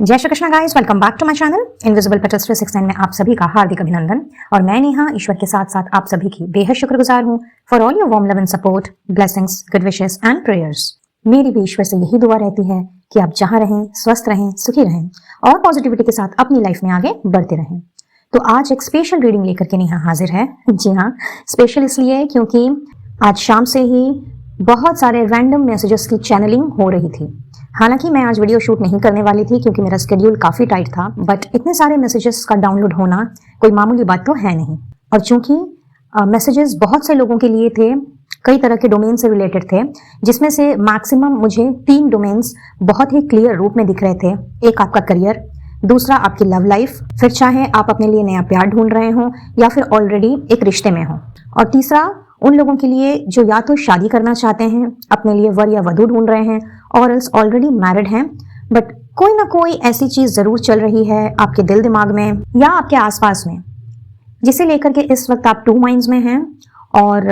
जय Shri Krishna guys, welcome back to my channel invisible petals 369 में आप सभी का हार्दिक अभिनंदन। और मैं नेहा ईश्वर के साथ साथ आप सभी की बेहद शुक्रगुजार हूँ for all your warm love and support, blessings, good wishes and prayers. मेरी भी ईश्वर से यही दुआ रहती है कि आप जहाँ रहें, स्वस्थ रहें, सुखी रहें और पॉजिटिविटी के साथ अपनी लाइफ में आगे बढ़ते रहें। तो आज एक स्पेशल रीडिंग लेकर के नेहा हाजिर है। जी हाँ, स्पेशल इसलिए क्योंकि आज शाम से ही बहुत सारे रैंडम मैसेजेस की चैनलिंग हो रही थी। हालांकि मैं आज वीडियो शूट नहीं करने वाली थी क्योंकि मेरा शेड्यूल काफ़ी टाइट था, बट इतने सारे मैसेजेस का डाउनलोड होना कोई मामूली बात तो है नहीं। और चूंकि मैसेजेस बहुत से लोगों के लिए थे, कई तरह के डोमेन से रिलेटेड थे, जिसमें से मैक्सिमम मुझे 3 डोमेन्स बहुत ही क्लियर रूप में दिख रहे थे। एक आपका करियर, दूसरा आपकी लव लाइफ, फिर चाहे आप अपने लिए नया प्यार ढूंढ रहे हो या फिर ऑलरेडी एक रिश्ते में हो, और तीसरा उन लोगों के लिए जो या तो शादी करना चाहते हैं, अपने लिए वर या वधू ढूंढ रहे हैं, और एल्स ऑलरेडी मैरिड हैं, बट कोई ना कोई ऐसी चीज जरूर चल रही है आपके दिल दिमाग में या आपके आसपास में, जिसे लेकर के इस वक्त आप 2 माइंड्स में हैं और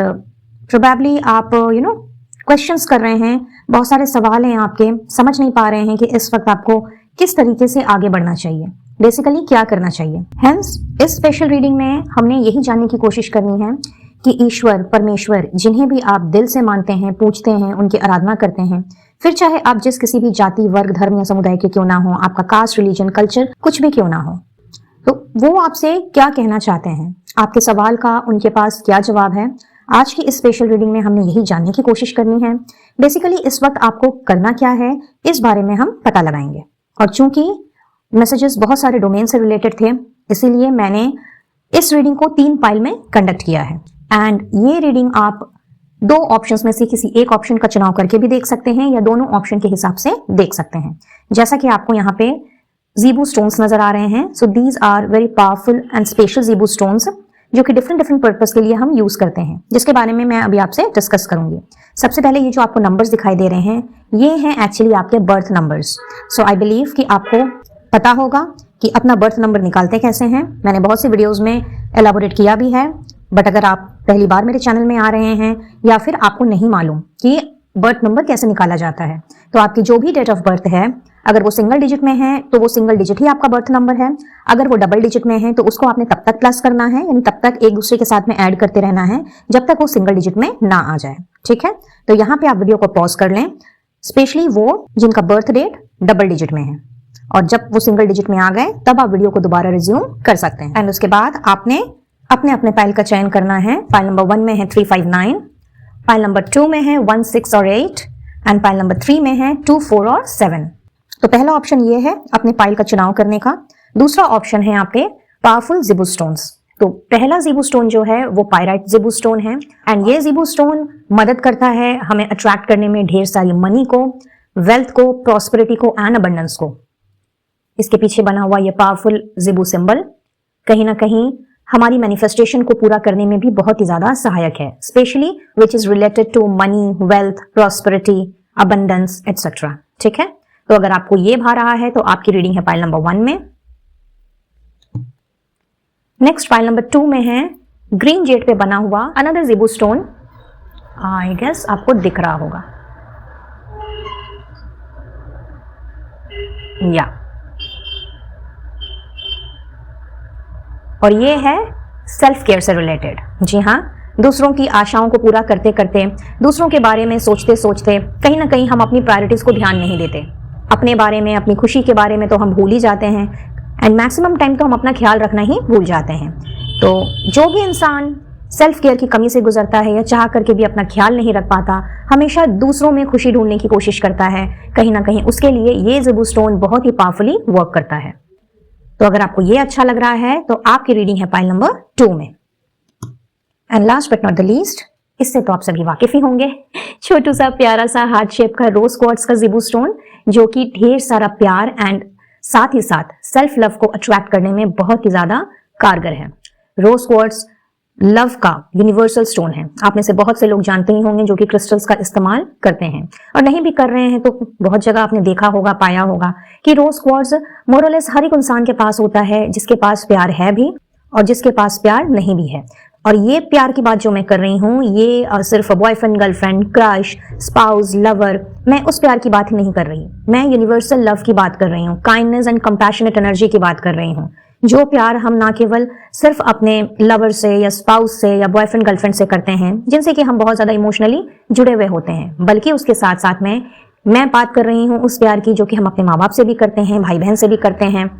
प्रोबेबली आप क्वेश्चंस कर रहे हैं। बहुत सारे सवाल हैं आपके, समझ नहीं पा रहे हैं कि इस वक्त आपको किस तरीके से आगे बढ़ना चाहिए, बेसिकली क्या करना चाहिए। हेंस इस स्पेशल रीडिंग में हमने यही जानने की कोशिश करनी है कि ईश्वर, परमेश्वर, जिन्हें भी आप दिल से मानते हैं, पूजते हैं, उनकी आराधना करते हैं, फिर चाहे आप जिस किसी भी जाति, वर्ग, धर्म या समुदाय के क्यों ना हो, आपका कास्ट, रिलीजन, कल्चर कुछ भी क्यों ना हो, तो वो आपसे क्या कहना चाहते हैं, आपके सवाल का उनके पास क्या जवाब है। आज की इस स्पेशल रीडिंग में हमने यही जानने की कोशिश करनी है। बेसिकली इस वक्त आपको करना क्या है, इस बारे में हम पता लगाएंगे। और चूंकि मैसेजेस बहुत सारे डोमेन से रिलेटेड थे, इसीलिए मैंने इस रीडिंग को 3 पाइल में कंडक्ट किया है। एंड ये रीडिंग आप 2 ऑप्शंस में से किसी एक ऑप्शन का चुनाव करके भी देख सकते हैं या दोनों ऑप्शन के हिसाब से देख सकते हैं। जैसा कि आपको यहाँ पे ज़ीबू स्टोन्स नजर आ रहे हैं, so these are very powerful and special zibu stones, जो कि डिफरेंट पर्पस के लिए हम यूज करते हैं, जिसके बारे में मैं अभी आपसे डिस्कस करूंगी। सबसे पहले ये जो आपको नंबर्स दिखाई दे रहे हैं, ये हैं एक्चुअली आपके birth numbers. So I believe कि आपको पता होगा कि अपना बर्थ नंबर निकालते कैसे हैं। मैंने बहुत सी वीडियोज में एलाबोरेट किया भी है, बट अगर आप पहली बार मेरे चैनल में आ रहे हैं या फिर आपको नहीं मालूम कि बर्थ नंबर कैसे निकाला जाता है, तो आपकी जो भी डेट ऑफ बर्थ है, अगर वो सिंगल डिजिट में है तो वो सिंगल डिजिट ही आपका बर्थ नंबर है। अगर वो डबल डिजिट में है तो उसको आपने तब तक प्लस करना है, यानी तब तक एक दूसरे के साथ में ऐड करते रहना है जब तक वो सिंगल डिजिट में ना आ जाए। ठीक है, तो यहाँ पे आप वीडियो को पॉज कर लें, स्पेशली वो जिनका बर्थ डेट डबल डिजिट में है, और जब वो सिंगल डिजिट में आ गए तब आप वीडियो को दोबारा रिज्यूम कर सकते हैं। एंड उसके बाद आपने अपने अपने पाइल का चयन करना है। पाइल नंबर 1 में है 359, पाइल नंबर 2 में है 1, 6 और 8, एंड पाइल नंबर 3 में है 2, 4 और 7। तो पहला ऑप्शन ये है अपने पाइल का चुनाव करने का। दूसरा ऑप्शन है आपके पावरफुल ज़ीबू स्टोन्स। तो पहला ज़ीबू स्टोन जो है वो पायराइट ज़ीबू स्टोन है, एंड ये ज़ीबू स्टोन मदद करता है हमें अट्रैक्ट करने में ढेर सारी मनी को, वेल्थ को, प्रॉस्पेरिटी को एंड अबंडेंस को। इसके पीछे बना हुआ ये पावरफुल ज़ीबू सिंबल कहीं ना कहीं हमारी मैनिफेस्टेशन को पूरा करने में भी बहुत ही ज्यादा सहायक है, specially which is related to money, wealth, prosperity, abundance etcetera. ठीक है, तो अगर आपको ये भा रहा है तो आपकी रीडिंग है पाइल नंबर 1 में। नेक्स्ट पाइल नंबर 2 में है ग्रीन जेड पे बना हुआ अनदर ज़ीबू स्टोन। आई गेस आपको दिख रहा होगा, या और ये है सेल्फ केयर से रिलेटेड। जी हाँ, दूसरों की आशाओं को पूरा करते करते, दूसरों के बारे में सोचते सोचते कहीं ना कहीं हम अपनी प्रायोरिटीज को ध्यान नहीं देते। अपने बारे में, अपनी खुशी के बारे में तो हम भूल ही जाते हैं, एंड मैक्सिमम टाइम तो हम अपना ख्याल रखना ही भूल जाते हैं। तो जो भी इंसान सेल्फ केयर की कमी से गुजरता है या चाह करके भी अपना ख्याल नहीं रख पाता, हमेशा दूसरों में खुशी ढूंढने की कोशिश करता है, कहीं ना कहीं उसके लिए ये ज़ीबू स्टोन बहुत ही पावरफुली वर्क करता है। तो अगर आपको ये अच्छा लग रहा है तो आपकी रीडिंग है पाइल नंबर 2 में। And last but not the least, इससे तो आप सभी वाकिफ ही होंगे, छोटू सा प्यारा सा हार्ट शेप का रोज क्वार्ट्ज का ज़ीबू स्टोन, जो कि ढेर सारा प्यार एंड साथ ही साथ सेल्फ लव को अट्रैक्ट करने में बहुत ही ज्यादा कारगर है। रोज क्वार्ट्ज लव का यूनिवर्सल स्टोन है। आप में से बहुत से लोग जानते ही होंगे जो कि क्रिस्टल्स का इस्तेमाल करते हैं, और नहीं भी कर रहे हैं तो बहुत जगह आपने देखा होगा, पाया होगा कि रोज क्वार्ट्ज मोरलेस हर एक इंसान के पास होता है, जिसके पास प्यार है भी और जिसके पास प्यार नहीं भी है। और ये प्यार की बात जो मैं कर रही हूँ ये सिर्फ boyfriend, girlfriend, crush, spouse, lover, मैं उस प्यार की बात ही नहीं कर रही। मैं यूनिवर्सल लव की बात कर रही हूँ, काइंडनेस एंड कंपैशनेट एनर्जी की बात कर रही हूँ। जो प्यार हम ना केवल सिर्फ अपने लवर से या स्पाउस से या बॉयफ्रेंड, गर्लफ्रेंड से करते हैं जिनसे कि हम बहुत ज्यादा इमोशनली जुड़े हुए होते हैं, बल्कि उसके साथ साथ में मैं बात कर रही हूँ उस प्यार की जो कि हम अपने माँ बाप से भी करते हैं, भाई बहन से भी करते हैं,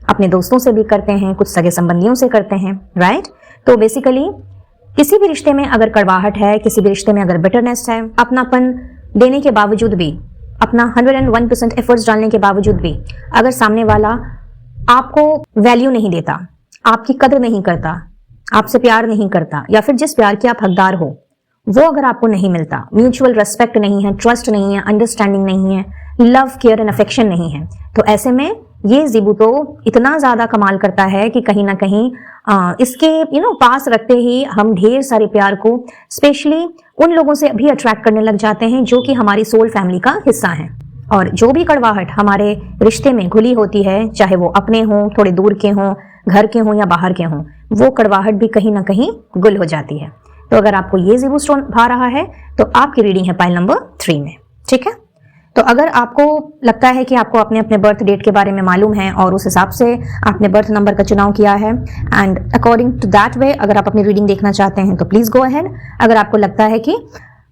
अपने दोस्तों से भी करते हैं, कुछ सगे संबंधियों से करते हैं, राइट। तो बेसिकली किसी भी रिश्ते में अगर कड़वाहट है, किसी भी रिश्ते में अगर बिटरनेस है, अपनापन देने के बावजूद भी, अपना 101% एफर्ट्स डालने के बावजूद भी अगर सामने वाला आपको वैल्यू नहीं देता, आपकी कदर नहीं करता, आपसे प्यार नहीं करता, या फिर जिस प्यार के आप हकदार हो वो अगर आपको नहीं मिलता, म्यूचुअल रेस्पेक्ट नहीं है, ट्रस्ट नहीं है, अंडरस्टैंडिंग नहीं है, लव, केयर एंड अफेक्शन नहीं है, तो ऐसे में ये ज़ीबू तो इतना ज्यादा कमाल करता है कि कहीं ना कहीं इसके पास रखते ही हम ढेर सारे प्यार को स्पेशली उन लोगों से भी अट्रैक्ट करने लग जाते हैं जो कि हमारी सोल फैमिली का हिस्सा हैं। और जो भी कड़वाहट हमारे रिश्ते में घुली होती है, चाहे वो अपने हों, थोड़े दूर के हों, घर के हों या बाहर के हों, वो कड़वाहट भी कहीं ना कहीं गुल हो जाती है। तो अगर आपको ये ज़ीबू स्टोन भा रहा है तो आपकी रीडिंग है पाइल नंबर 3 में, ठीक है। तो अगर आपको लगता है कि आपको अपने अपने बर्थ डेट के बारे में मालूम है और उस हिसाब से आपने बर्थ नंबर का चुनाव किया है and according to that way अगर आप अपनी रीडिंग देखना चाहते हैं तो प्लीज गो अहेड। अगर आपको लगता है कि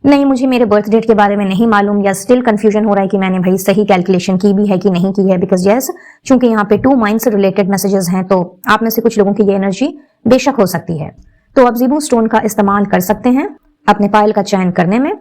नहीं, मुझे मेरे बर्थ डेट के बारे में नहीं मालूम या स्टिल कंफ्यूजन हो रहा है कि मैंने भाई सही कैलकुलेशन की भी है कि नहीं की है, बिकॉज यस, चूंकि यहाँ पे 2 माइंड से रिलेटेड मैसेजेस हैं तो आप में से कुछ लोगों की ये एनर्जी बेशक हो सकती है, तो आप ज़ीबू स्टोन का इस्तेमाल कर सकते हैं अपने पायल का चयन करने में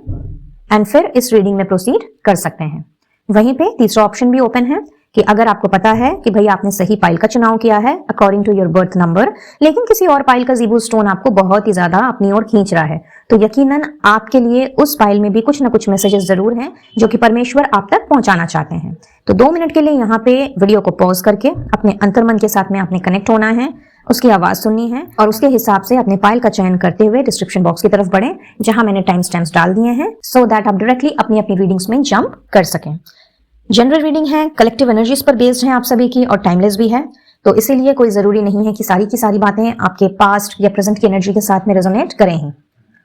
एंड फिर इस रीडिंग में प्रोसीड कर सकते हैं। वहीं पे तीसरा ऑप्शन भी ओपन है कि अगर आपको पता है कि भाई आपने सही पाइल का चुनाव किया है according to your birth number, लेकिन किसी और पाइल का ज़ीबू स्टोन आपको बहुत ही ज्यादा अपनी ओर खींच रहा है, तो यकीनन आपके लिए उस पाइल में भी कुछ ना कुछ मैसेजेस जरूर हैं जो कि परमेश्वर आप तक पहुंचाना चाहते हैं। तो 2 मिनट के लिए यहाँ पे वीडियो को पॉज करके अपने अंतर्मन के साथ में आपने कनेक्ट होना है, उसकी आवाज सुननी है और उसके हिसाब से अपने पाइल का चयन करते हुए डिस्क्रिप्शन बॉक्स की तरफ बढ़ें जहां मैंने टाइम स्टैम्प्स डाल दिए हैं सो दैट आप डायरेक्टली अपनी अपनी रीडिंग्स में जंप कर सकें। जनरल रीडिंग है, कलेक्टिव एनर्जीज पर बेस्ड है आप सभी की और टाइमलेस भी है, तो इसीलिए कोई जरूरी नहीं है कि सारी की सारी बातें आपके पास्ट या प्रेजेंट की एनर्जी के साथ में रेजोनेट करें ही।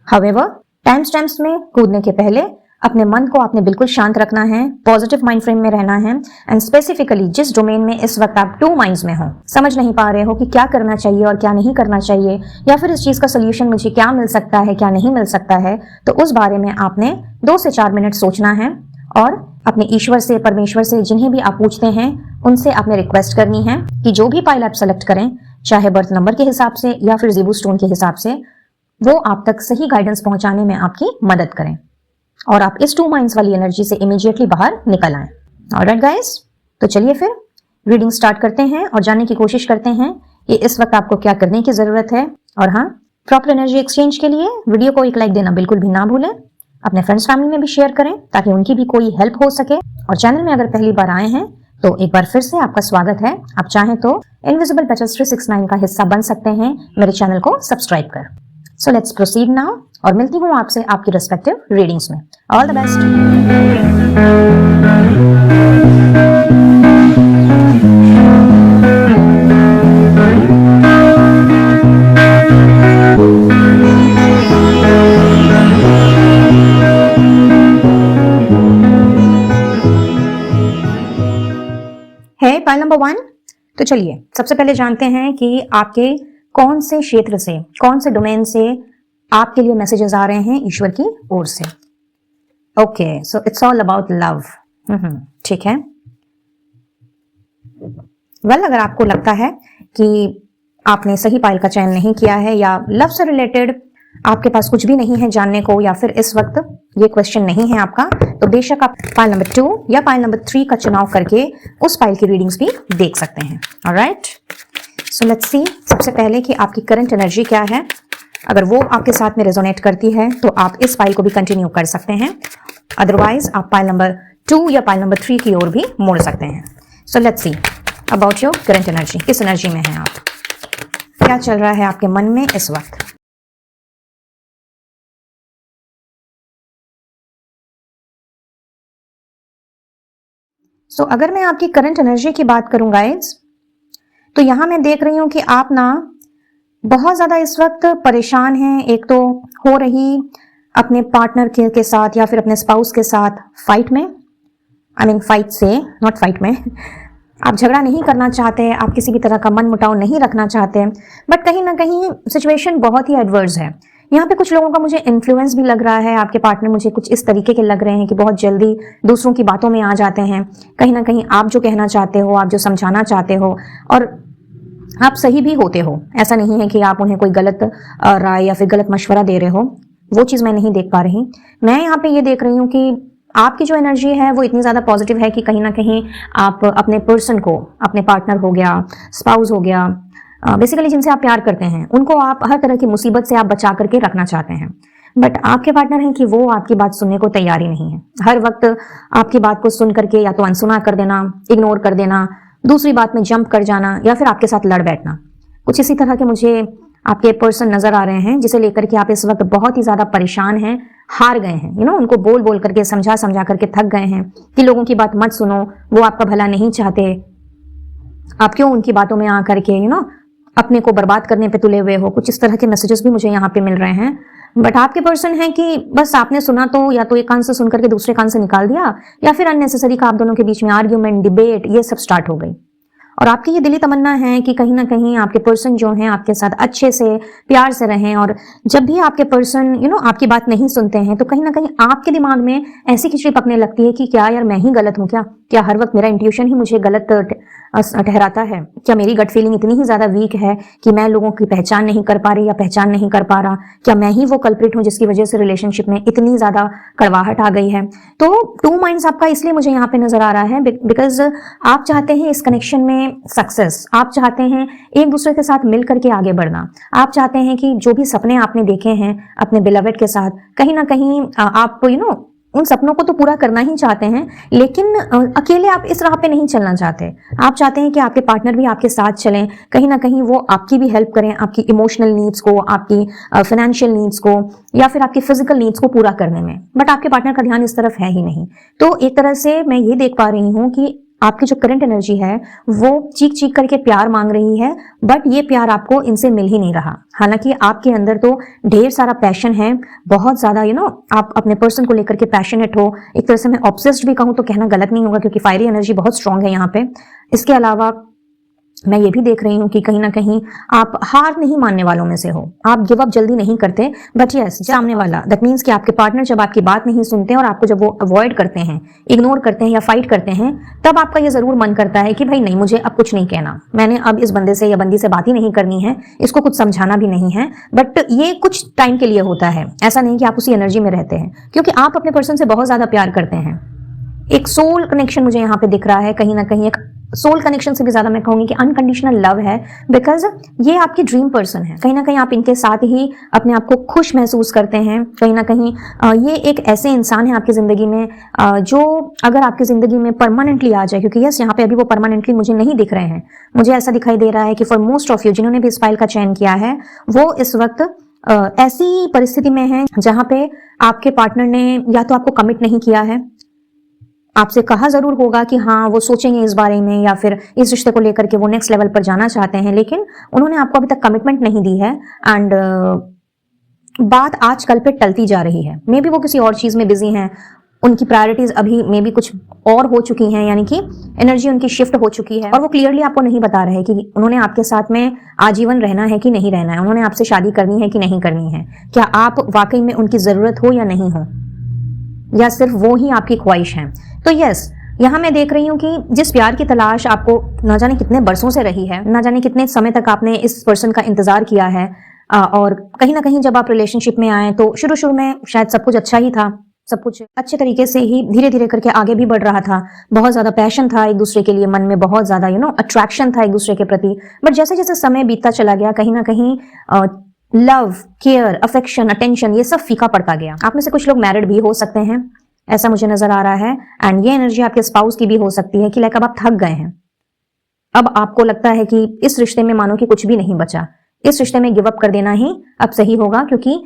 हाउएवर, टाइम स्टैम्प्स में कूदने के पहले अपने मन को आपने बिल्कुल शांत रखना है, पॉजिटिव माइंड फ्रेम में रहना है एंड स्पेसिफिकली जिस डोमेन में इस वक्त आप 2 माइंड्स में हो, समझ नहीं पा रहे हो कि क्या करना चाहिए और क्या नहीं करना चाहिए, या फिर इस चीज का सोल्यूशन मुझे क्या मिल सकता है, क्या नहीं मिल सकता है, तो उस बारे में आपने 2 से 4 मिनट सोचना है और अपने ईश्वर से, परमेश्वर से, जिन्हें भी आप पूछते हैं उनसे आपने रिक्वेस्ट करनी है कि जो भी पाइल आप सेलेक्ट करें, चाहे बर्थ नंबर के हिसाब से या फिर ज़ीबू स्टोन के हिसाब से, वो आप तक सही गाइडेंस पहुंचाने में आपकी मदद करें और आप इस 2 माइंड्स वाली एनर्जी से इमीडिएटली बाहर निकल आए। ऑलराइट गाइस, तो चलिए फिर रीडिंग स्टार्ट करते हैं और जानने की कोशिश करते हैं कि इस वक्त आपको क्या करने की जरूरत है। और हाँ, प्रॉपर एनर्जी एक्सचेंज के लिए वीडियो को एक लाइक देना बिल्कुल भी ना भूलें, अपने फ्रेंड्स फैमिली में भी शेयर करें ताकि उनकी भी कोई हेल्प हो सके। और चैनल में अगर पहली बार आए हैं तो एक बार फिर से आपका स्वागत है। आप चाहें तो इनविजिबल पेटल्स 369 का हिस्सा बन सकते हैं मेरे चैनल को सब्सक्राइब कर। सो लेट्स प्रोसीड नाउ और मिलती हूँ आपसे आपकी रिस्पेक्टिव रीडिंग्स में। All the best. है पाइल नंबर 1। तो चलिए सबसे पहले जानते हैं कि आपके कौन से क्षेत्र से, कौन से डोमेन से आपके लिए मैसेजेस आ रहे हैं ईश्वर की ओर से। Okay, so it's all about love. ठीक है। वेल, अगर आपको लगता है कि आपने सही पाइल का चयन नहीं किया है या लव से रिलेटेड आपके पास कुछ भी नहीं है जानने को, या फिर इस वक्त ये क्वेश्चन नहीं है आपका, तो बेशक आप पाइल नंबर 2 या पाइल नंबर 3 का चुनाव करके उस पाइल की रीडिंग्स भी देख सकते हैं। ऑलराइट, सो लेट्स सी सबसे पहले कि आपकी करंट एनर्जी क्या है। अगर वो आपके साथ में रेजोनेट करती है तो आप इस पाइल को भी कंटिन्यू कर सकते हैं, अदरवाइज आप पाइल नंबर 2 या पाइल नंबर 3 की ओर भी मोड़ सकते हैं। सो let's see about your current energy. किस एनर्जी में हैं आप, क्या चल रहा है आपके मन में इस वक्त। अगर मैं आपकी करंट एनर्जी की बात करूं गाइज, तो यहां मैं देख रही हूं कि आप ना बहुत ज्यादा इस वक्त परेशान हैं। एक तो हो रही अपने पार्टनर के साथ या फिर अपने स्पाउस के साथ फाइट में, आई मीन फाइट से नॉट फाइट में, आप झगड़ा नहीं करना चाहते, आप किसी भी तरह का मन मुटाव नहीं रखना चाहते, बट कहीं ना कहीं सिचुएशन बहुत ही एडवर्स है। यहाँ पे कुछ लोगों का मुझे इन्फ्लुएंस भी लग रहा है। आपके पार्टनर मुझे कुछ इस तरीके के लग रहे हैं कि बहुत जल्दी दूसरों की बातों में आ जाते हैं। कहीं ना कहीं आप जो कहना चाहते हो, आप जो समझाना चाहते हो, और आप सही भी होते हो, ऐसा नहीं है कि आप उन्हें कोई गलत राय या फिर गलत मशवरा दे रहे हो, वो चीज मैं नहीं देख पा रही। मैं यहाँ पे ये देख रही हूँ कि आपकी जो एनर्जी है वो इतनी ज्यादा पॉजिटिव है कि कहीं ना कहीं आप अपने पर्सन को, अपने पार्टनर हो गया, स्पाउस हो गया, बेसिकली जिनसे आप प्यार करते हैं, उनको आप हर तरह की मुसीबत से आप बचा करके रखना चाहते हैं। बट आपके पार्टनर हैं कि वो आपकी बात सुनने को तैयार ही नहीं है। हर वक्त आपकी बात को सुन करके या तो अनसुना कर देना, इग्नोर कर देना, दूसरी बात में जंप कर जाना, या फिर आपके साथ लड़ बैठना। कुछ इसी तरह के मुझे आपके पर्सन नजर आ रहे हैं, जिसे लेकर के आप इस वक्त बहुत ही ज्यादा परेशान हैं, हार गए हैं। उनको बोल बोल करके, समझा समझा करके थक गए हैं कि लोगों की बात मत सुनो, वो आपका भला नहीं चाहते, आप क्यों उनकी बातों में आ करके अपने को बर्बाद करने पे तुले हुए हो। कुछ इस तरह के मैसेजेस भी मुझे यहाँ पे मिल रहे हैं। बट आपके पर्सन है कि बस आपने सुना तो या तो एक कान से सुन करके दूसरे कान से निकाल दिया, या फिर अननेसेसरी का आप दोनों के बीच में आर्ग्यूमेंट, डिबेट, ये सब स्टार्ट हो गई। और आपकी ये दिली तमन्ना है कि कहीं ना कहीं आपके पर्सन जो हैं आपके साथ अच्छे से, प्यार से रहें। और जब भी आपके पर्सन आपकी बात नहीं सुनते हैं तो कहीं ना कहीं आपके दिमाग में ऐसी खिचड़ी पकने लगती है कि क्या यार मैं ही गलत हूँ, क्या हर वक्त मेरा इंट्यूशन ही मुझे गलत ठहराता है, क्या मेरी गट फीलिंग इतनी ही ज्यादा वीक है कि मैं लोगों की पहचान नहीं कर पा रही या पहचान नहीं कर पा रहा, क्या मैं ही वो कल्प्रिट हूँ जिसकी वजह से रिलेशनशिप में इतनी ज्यादा कड़वाहट आ गई है। तो टू माइंड्स आपका इसलिए मुझे यहाँ पे नजर आ रहा है बिकॉज आप चाहते हैं इस कनेक्शन में सक्सेस, आप चाहते हैं एक दूसरे के साथ मिल करके आगे बढ़ना, आप चाहते हैं कि जो भी सपने आपने देखे हैं अपने बिलवेड के साथ, कहीं ना कहीं आप उन सपनों को तो पूरा करना ही चाहते हैं, लेकिन अकेले आप इस राह पे नहीं चलना चाहते। आप चाहते हैं कि आपके पार्टनर भी आपके साथ चलें, कहीं ना कहीं वो आपकी भी हेल्प करें, आपकी इमोशनल नीड्स को, आपकी फाइनेंशियल नीड्स को, या फिर आपकी फिजिकल नीड्स को पूरा करने में। बट आपके पार्टनर का ध्यान इस तरफ है ही नहीं। तो एक तरह से मैं ये देख पा रही हूँ कि आपकी जो करंट एनर्जी है वो चीख चीख करके प्यार मांग रही है, बट ये प्यार आपको इनसे मिल ही नहीं रहा। हालांकि आपके अंदर तो ढेर सारा पैशन है, बहुत ज्यादा आप अपने पर्सन को लेकर के पैशनेट हो। एक तरह से मैं ऑब्सेस्ड भी कहूं तो कहना गलत नहीं होगा, क्योंकि फायरी एनर्जी बहुत स्ट्रांग है यहाँ पे। इसके अलावा मैं ये भी देख रही हूँ कि कहीं ना कहीं आप हार नहीं मानने वालों में से हो, आप गिव अप जल्दी नहीं करते। बट यस, सामने वाला, दैट मीन्स कि आपके पार्टनर जब आपकी बात नहीं सुनते और आपको जब वो अवॉइड करते हैं, इग्नोर करते हैं या फाइट करते हैं, तब आपका ये जरूर मन करता है कि भाई नहीं, मुझे अब कुछ नहीं कहना, मैंने अब इस बंदे से या बंदी से बात ही नहीं करनी है, इसको कुछ समझाना भी नहीं है। बट ये कुछ टाइम के लिए होता है, ऐसा नहीं कि आप उसी एनर्जी में रहते हैं, क्योंकि आप अपने पर्सन से बहुत ज्यादा प्यार करते हैं। एक सोल कनेक्शन मुझे यहाँ पे दिख रहा है, कहीं ना कहीं एक सोल कनेक्शन से भी ज्यादा मैं कहूंगी कि अनकंडीशनल लव है, बिकॉज ये आपकी ड्रीम पर्सन है। कहीं ना कहीं आप इनके साथ ही अपने आप को खुश महसूस करते हैं। कहीं ना कहीं ये एक ऐसे इंसान है आपकी जिंदगी में जो अगर आपकी जिंदगी में परमानेंटली आ जाए, क्योंकि यस यहाँ पे अभी वो परमानेंटली मुझे नहीं दिख रहे हैं, मुझे ऐसा दिखाई दे रहा है कि फॉर मोस्ट ऑफ यू जिन्होंने भी इस फाइल का चयन किया है, वो इस वक्त ऐसी परिस्थिति में है जहां पे आपके पार्टनर ने या तो आपको कमिट नहीं किया है, आपसे कहा जरूर होगा कि हाँ वो सोचेंगे इस बारे में, या फिर इस रिश्ते को लेकर के वो नेक्स्ट लेवल पर जाना चाहते हैं, लेकिन उन्होंने आपको अभी तक कमिटमेंट नहीं दी है। एंड बात आजकल पे टलती जा रही है। मे बी वो किसी और चीज में बिजी हैं, उनकी प्रायोरिटीज अभी मे बी कुछ और हो चुकी हैं, यानी कि एनर्जी उनकी शिफ्ट हो चुकी है, और वो क्लियरली आपको नहीं बता रहे कि उन्होंने आपके साथ में आजीवन रहना है कि नहीं रहना है, उन्होंने आपसे शादी करनी है कि नहीं करनी है, क्या आप वाकई में उनकी जरूरत हो या नहीं हो, या सिर्फ वो ही आपकी ख्वाहिश है। तो यस, यहाँ मैं देख रही हूँ कि जिस प्यार की तलाश आपको न जाने कितने बरसों से रही है, न जाने कितने समय तक आपने इस पर्सन का इंतजार किया है, और कहीं ना कहीं जब आप रिलेशनशिप में आए तो शुरू शुरू में शायद सब कुछ अच्छा ही था, सब कुछ अच्छे तरीके से ही धीरे धीरे करके आगे भी बढ़ रहा था, बहुत ज्यादा पैशन था एक दूसरे के लिए, मन में बहुत ज्यादा अट्रैक्शन था एक दूसरे के प्रति। बट जैसे जैसे समय बीतता चला गया, कहीं ना कहीं लव, केयर, अफेक्शन, अटेंशन, ये सब फीका पड़ता गया। आप में से कुछ लोग मैरिड भी हो सकते हैं, ऐसा मुझे नजर आ रहा है। एंड ये एनर्जी आपके स्पाउस की भी हो सकती है कि लाइक अब आप थक गए हैं, अब आपको लगता है कि इस रिश्ते में मानो कि कुछ भी नहीं बचा, इस रिश्ते में गिव अप कर देना ही अब सही होगा, क्योंकि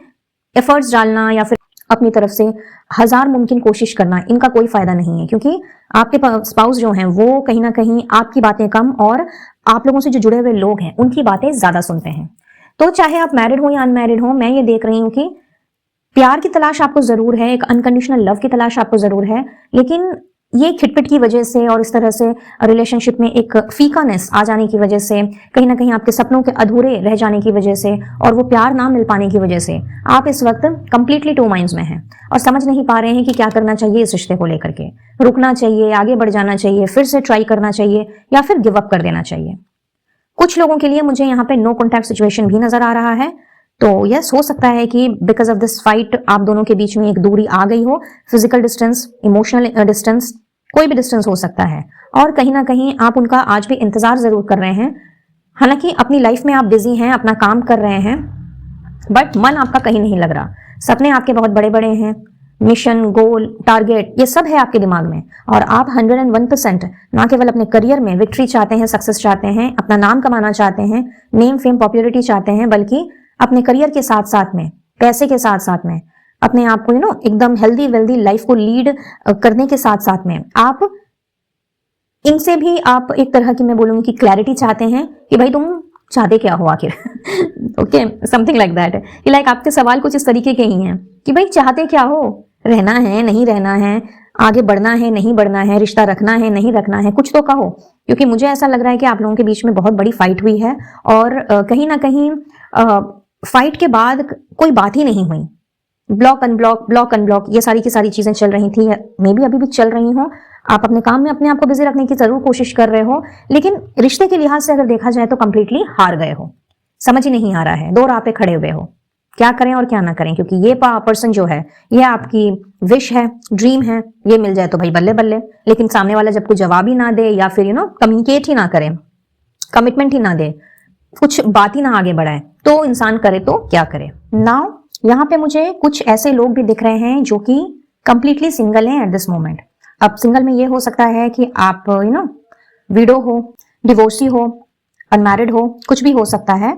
एफर्ट्स डालना या फिर अपनी तरफ से हजार मुमकिन कोशिश करना, इनका कोई फायदा नहीं है, क्योंकि आपके स्पाउस जो हैं वो कहीं ना कहीं आपकी बातें कम और आप लोगों से जो जुड़े हुए लोग हैं उनकी बातें ज्यादा सुनते हैं। तो चाहे आप मैरिड हो या अनमैरिड हो, मैं ये देख रही हूँ कि प्यार की तलाश आपको जरूर है, एक अनकंडीशनल लव की तलाश आपको जरूर है, लेकिन ये खिटपिट की वजह से और इस तरह से रिलेशनशिप में एक फीकानेस आ जाने की वजह से, कहीं ना कहीं आपके सपनों के अधूरे रह जाने की वजह से और वो प्यार ना मिल पाने की वजह से आप इस वक्त कंप्लीटली टू माइंड्स में हैं और समझ नहीं पा रहे हैं कि क्या करना चाहिए इस रिश्ते को लेकर के। रुकना चाहिए, आगे बढ़ जाना चाहिए, फिर से ट्राई करना चाहिए या फिर गिव अप कर देना चाहिए। कुछ लोगों के लिए मुझे यहाँ पे नो कॉन्टैक्ट सिचुएशन भी नजर आ रहा है। तो यस, हो सकता है कि बिकॉज ऑफ दिस फाइट आप दोनों के बीच में एक दूरी आ गई हो, फिजिकल डिस्टेंस, इमोशनल डिस्टेंस, कोई भी डिस्टेंस हो सकता है और कहीं ना कहीं आप उनका आज भी इंतजार जरूर कर रहे हैं। हालांकि अपनी लाइफ में आप बिजी हैं, अपना काम कर रहे हैं, बट मन आपका कहीं नहीं लग रहा। सपने आपके बहुत बड़े बड़े हैं, मिशन, गोल, टारगेट, ये सब है आपके दिमाग में और आप 101% ना केवल अपने करियर में विक्ट्री चाहते हैं, सक्सेस चाहते हैं, अपना नाम कमाना चाहते हैं, नेम, फेम, पॉपुलैरिटी चाहते हैं, बल्कि अपने करियर के साथ साथ में, पैसे के साथ साथ में, अपने आप को एकदम हेल्दी वेल्दी लाइफ को लीड करने के साथ साथ में आप इनसे भी आप एक तरह की, मैं बोलूंगी कि क्लैरिटी चाहते हैं कि भाई तुम चाहते क्या हो आखिर। Okay, something like that. कि लाइक आपके सवाल कुछ इस तरीके के ही हैं कि भाई चाहते क्या हो, रहना है नहीं रहना है, आगे बढ़ना है नहीं बढ़ना है, रिश्ता रखना है नहीं रखना है, कुछ तो कहो। क्योंकि मुझे ऐसा लग रहा है कि आप लोगों के बीच में बहुत बड़ी फाइट हुई है और कहीं ना कहीं फाइट के बाद कोई बात ही नहीं हुई। ब्लॉक अनब्लॉक, ब्लॉक अनब्लॉक, ये सारी की सारी चीजें चल रही थी, मे बी अभी भी चल रही हो। आप अपने काम में अपने आप को बिजी रखने की जरूर कोशिश कर रहे हो, लेकिन रिश्ते के लिहाज से अगर देखा जाए तो कंप्लीटली हार गए हो। समझ ही नहीं आ रहा है, दो राह पे खड़े हुए हो, क्या करें और क्या ना करें। क्योंकि ये पर्सन जो है, ये आपकी विश है, ड्रीम है, ये मिल जाए तो भाई बल्ले बल्ले, लेकिन सामने वाला जब कोई जवाब ही ना दे या फिर कम्युनिकेट ही ना करे, कमिटमेंट ही ना दे, कुछ बात ही ना आगे बढ़ाए, तो इंसान करे तो क्या करे। नाउ यहाँ पे मुझे कुछ ऐसे लोग भी दिख रहे हैं जो कि कंप्लीटली सिंगल हैं एट दिस मोमेंट। अब सिंगल में ये हो सकता है कि आप विडो हो, डिवोर्सी हो, अनमैरिड हो, कुछ भी हो सकता है।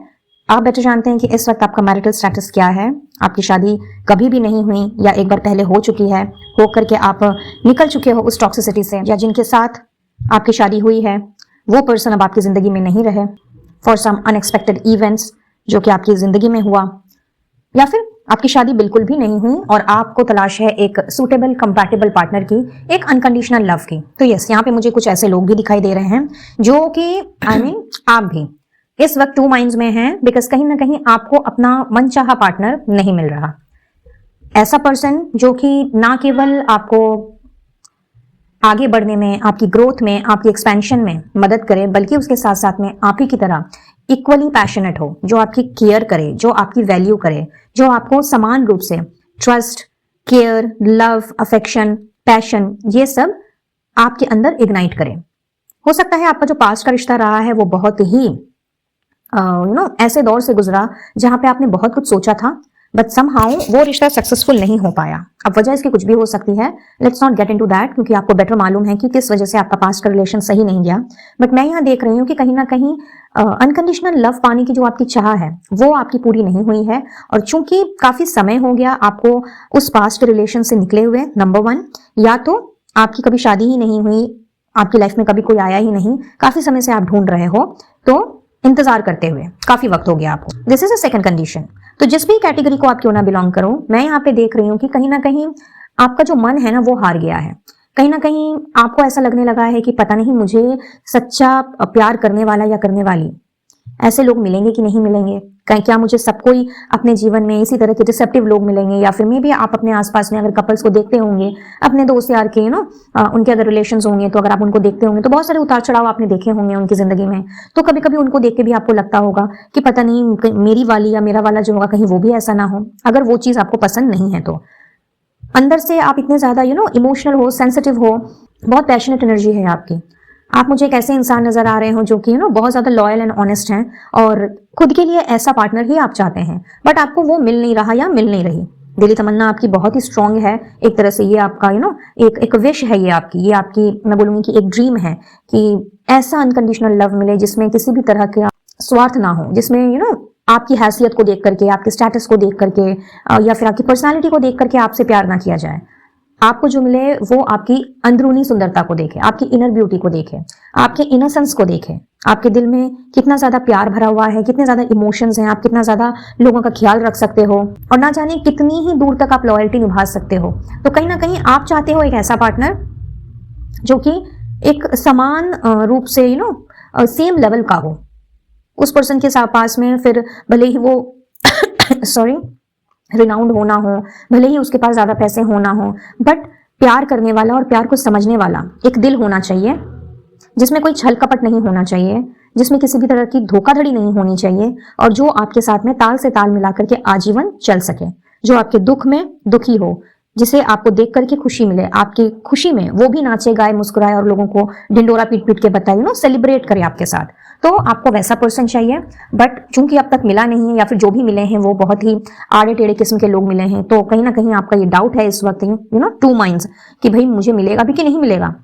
आप बेटर जानते हैं कि इस वक्त आपका मैरिटल स्टेटस क्या है, आपकी शादी कभी भी नहीं हुई या एक बार पहले हो चुकी है, हो करके आप निकल चुके हो उस टॉक्सिसिटी से, या जिनके साथ आपकी शादी हुई है वो पर्सन अब आपकी जिंदगी में नहीं रहे फॉर सम अनएक्सपेक्टेड इवेंट्स जो कि आपकी जिंदगी में हुआ, या फिर आपकी शादी बिल्कुल भी नहीं हुई और आपको तलाश है एक सूटेबल कंपैटिबल पार्टनर की, एक अनकंडीशनल लव की। तो यस, यहाँ पे मुझे कुछ ऐसे लोग भी दिखाई दे रहे हैं जो कि आप भी इस वक्त टू माइंड्स में हैं, बिकॉज कहीं ना कहीं आपको अपना मनचाहा पार्टनर नहीं मिल रहा। ऐसा पर्सन जो कि ना केवल आपको आगे बढ़ने में, आपकी ग्रोथ में, आपकी एक्सपेंशन में मदद करे, बल्कि उसके साथ साथ में आप ही की तरह इक्वली पैशनेट हो, जो आपकी केयर करे, जो आपकी वैल्यू करे, जो आपको समान रूप से trust, care, love, affection, passion, ये सब आपके अंदर इग्नाइट करे। हो सकता है आपका जो पास्ट का रिश्ता रहा है वो बहुत ही ऐसे दौर से गुजरा जहां पे आपने बहुत कुछ सोचा था, बट समहाउ वो रिश्ता सक्सेसफुल नहीं हो पाया। अब वजह इसकी कुछ भी हो सकती है, let's not get into that, क्योंकि आपको बेटर मालूम है कि किस वजह से आपका पास्ट का रिलेशन सही नहीं गया। बट मैं यहाँ देख रही हूँ कि कहीं ना कहीं अनकंडीशनल लव पाने की जो आपकी चाह है वो आपकी पूरी नहीं हुई है, और चूंकि काफी समय हो गया आपको उस पास्ट रिलेशन से निकले हुए, नंबर 1, या तो आपकी कभी शादी ही नहीं हुई, आपकी लाइफ में कभी कोई आया ही नहीं, काफी समय से आप ढूंढ रहे हो, तो इंतजार करते हुए काफी वक्त हो गया आपको। This is a second condition. तो जिस भी कैटेगरी को आप क्यों ना बिलोंग करो, मैं यहाँ पे देख रही हूँ कि कहीं ना कहीं आपका जो मन है ना वो हार गया है। कहीं ना कहीं आपको ऐसा लगने लगा है कि पता नहीं मुझे सच्चा प्यार करने वाला या करने वाली ऐसे लोग मिलेंगे कि नहीं मिलेंगे, क्या मुझे सब कोई अपने जीवन में इसी तरह के रिसेप्टिव लोग मिलेंगे, या फिर मे भी आप अपने आसपास में अगर कपल्स को देखते होंगे, अपने दोस्त यार के उनके अगर रिलेशंस होंगे, तो अगर आप उनको देखते होंगे तो बहुत सारे उतार चढ़ाव आपने देखे होंगे उनकी जिंदगी में। तो कभी कभी उनको देख के भी आपको लगता होगा कि पता नहीं मेरी वाली या मेरा वाला जो होगा कहीं वो भी ऐसा ना हो। अगर वो चीज आपको पसंद नहीं है तो अंदर से आप इतने ज्यादा इमोशनल हो, सेंसिटिव हो, बहुत पैशनेट एनर्जी है आपकी। आप मुझे एक ऐसे इंसान नजर आ रहे हो जो कि बहुत ज्यादा लॉयल एंड ऑनेस्ट हैं, और खुद के लिए ऐसा पार्टनर ही आप चाहते हैं, बट आपको वो मिल नहीं रहा या मिल नहीं रही। दिली तमन्ना आपकी बहुत ही स्ट्रांग है, एक तरह से ये आपका एक विश है, ये आपकी मैं बोलूंगी कि एक ड्रीम है कि ऐसा अनकंडीशनल लव मिले जिसमें किसी भी तरह का स्वार्थ ना हो, जिसमें आपकी हैसियत को देख करके, आपके स्टेटस को देख करके या फिर आपकी पर्सनालिटी को देख करके आपसे प्यार ना किया जाए। आपको जो मिले वो आपकी अंदरूनी सुंदरता को देखे, आपकी इनर ब्यूटी को देखे, आपके इनोसेंस को देखे, आपके दिल में कितना ज्यादा प्यार भरा हुआ है, कितने ज्यादा इमोशंस हैं, आप कितना ज्यादा लोगों का ख्याल रख सकते हो और ना जाने कितनी ही दूर तक आप लॉयल्टी निभा सकते हो। तो कहीं ना कहीं आप चाहते हो एक ऐसा पार्टनर जो कि एक समान रूप से सेम लेवल का हो। उस पर्सन के पास में फिर भले ही वो सॉरी रिनाउंड होना हो, भले ही उसके पास ज्यादा पैसे होना हो, बट प्यार करने वाला और प्यार को समझने वाला एक दिल होना चाहिए, जिसमें कोई छल कपट नहीं होना चाहिए, जिसमें किसी भी तरह की धोखाधड़ी नहीं होनी चाहिए और जो आपके साथ में ताल से ताल मिलाकर के आजीवन चल सके, जो आपके दुख में दुखी हो, जिसे आपको देख करके खुशी मिले, आपकी खुशी में वो भी नाचे गाए मुस्कुराए और लोगों को ढिंडोरा पीट पीट के बताए सेलिब्रेट करे आपके साथ। तो आपको वैसा पर्सन चाहिए, बट चूंकि अब तक मिला नहीं है या फिर जो भी मिले हैं वो बहुत ही आड़े टेढ़े किस्म के लोग मिले हैं, तो कहीं ना कहीं आपका ये डाउट है इस वक्त टू माइंड्स कि भाई मुझे मिलेगा भी कि नहीं मिलेगा।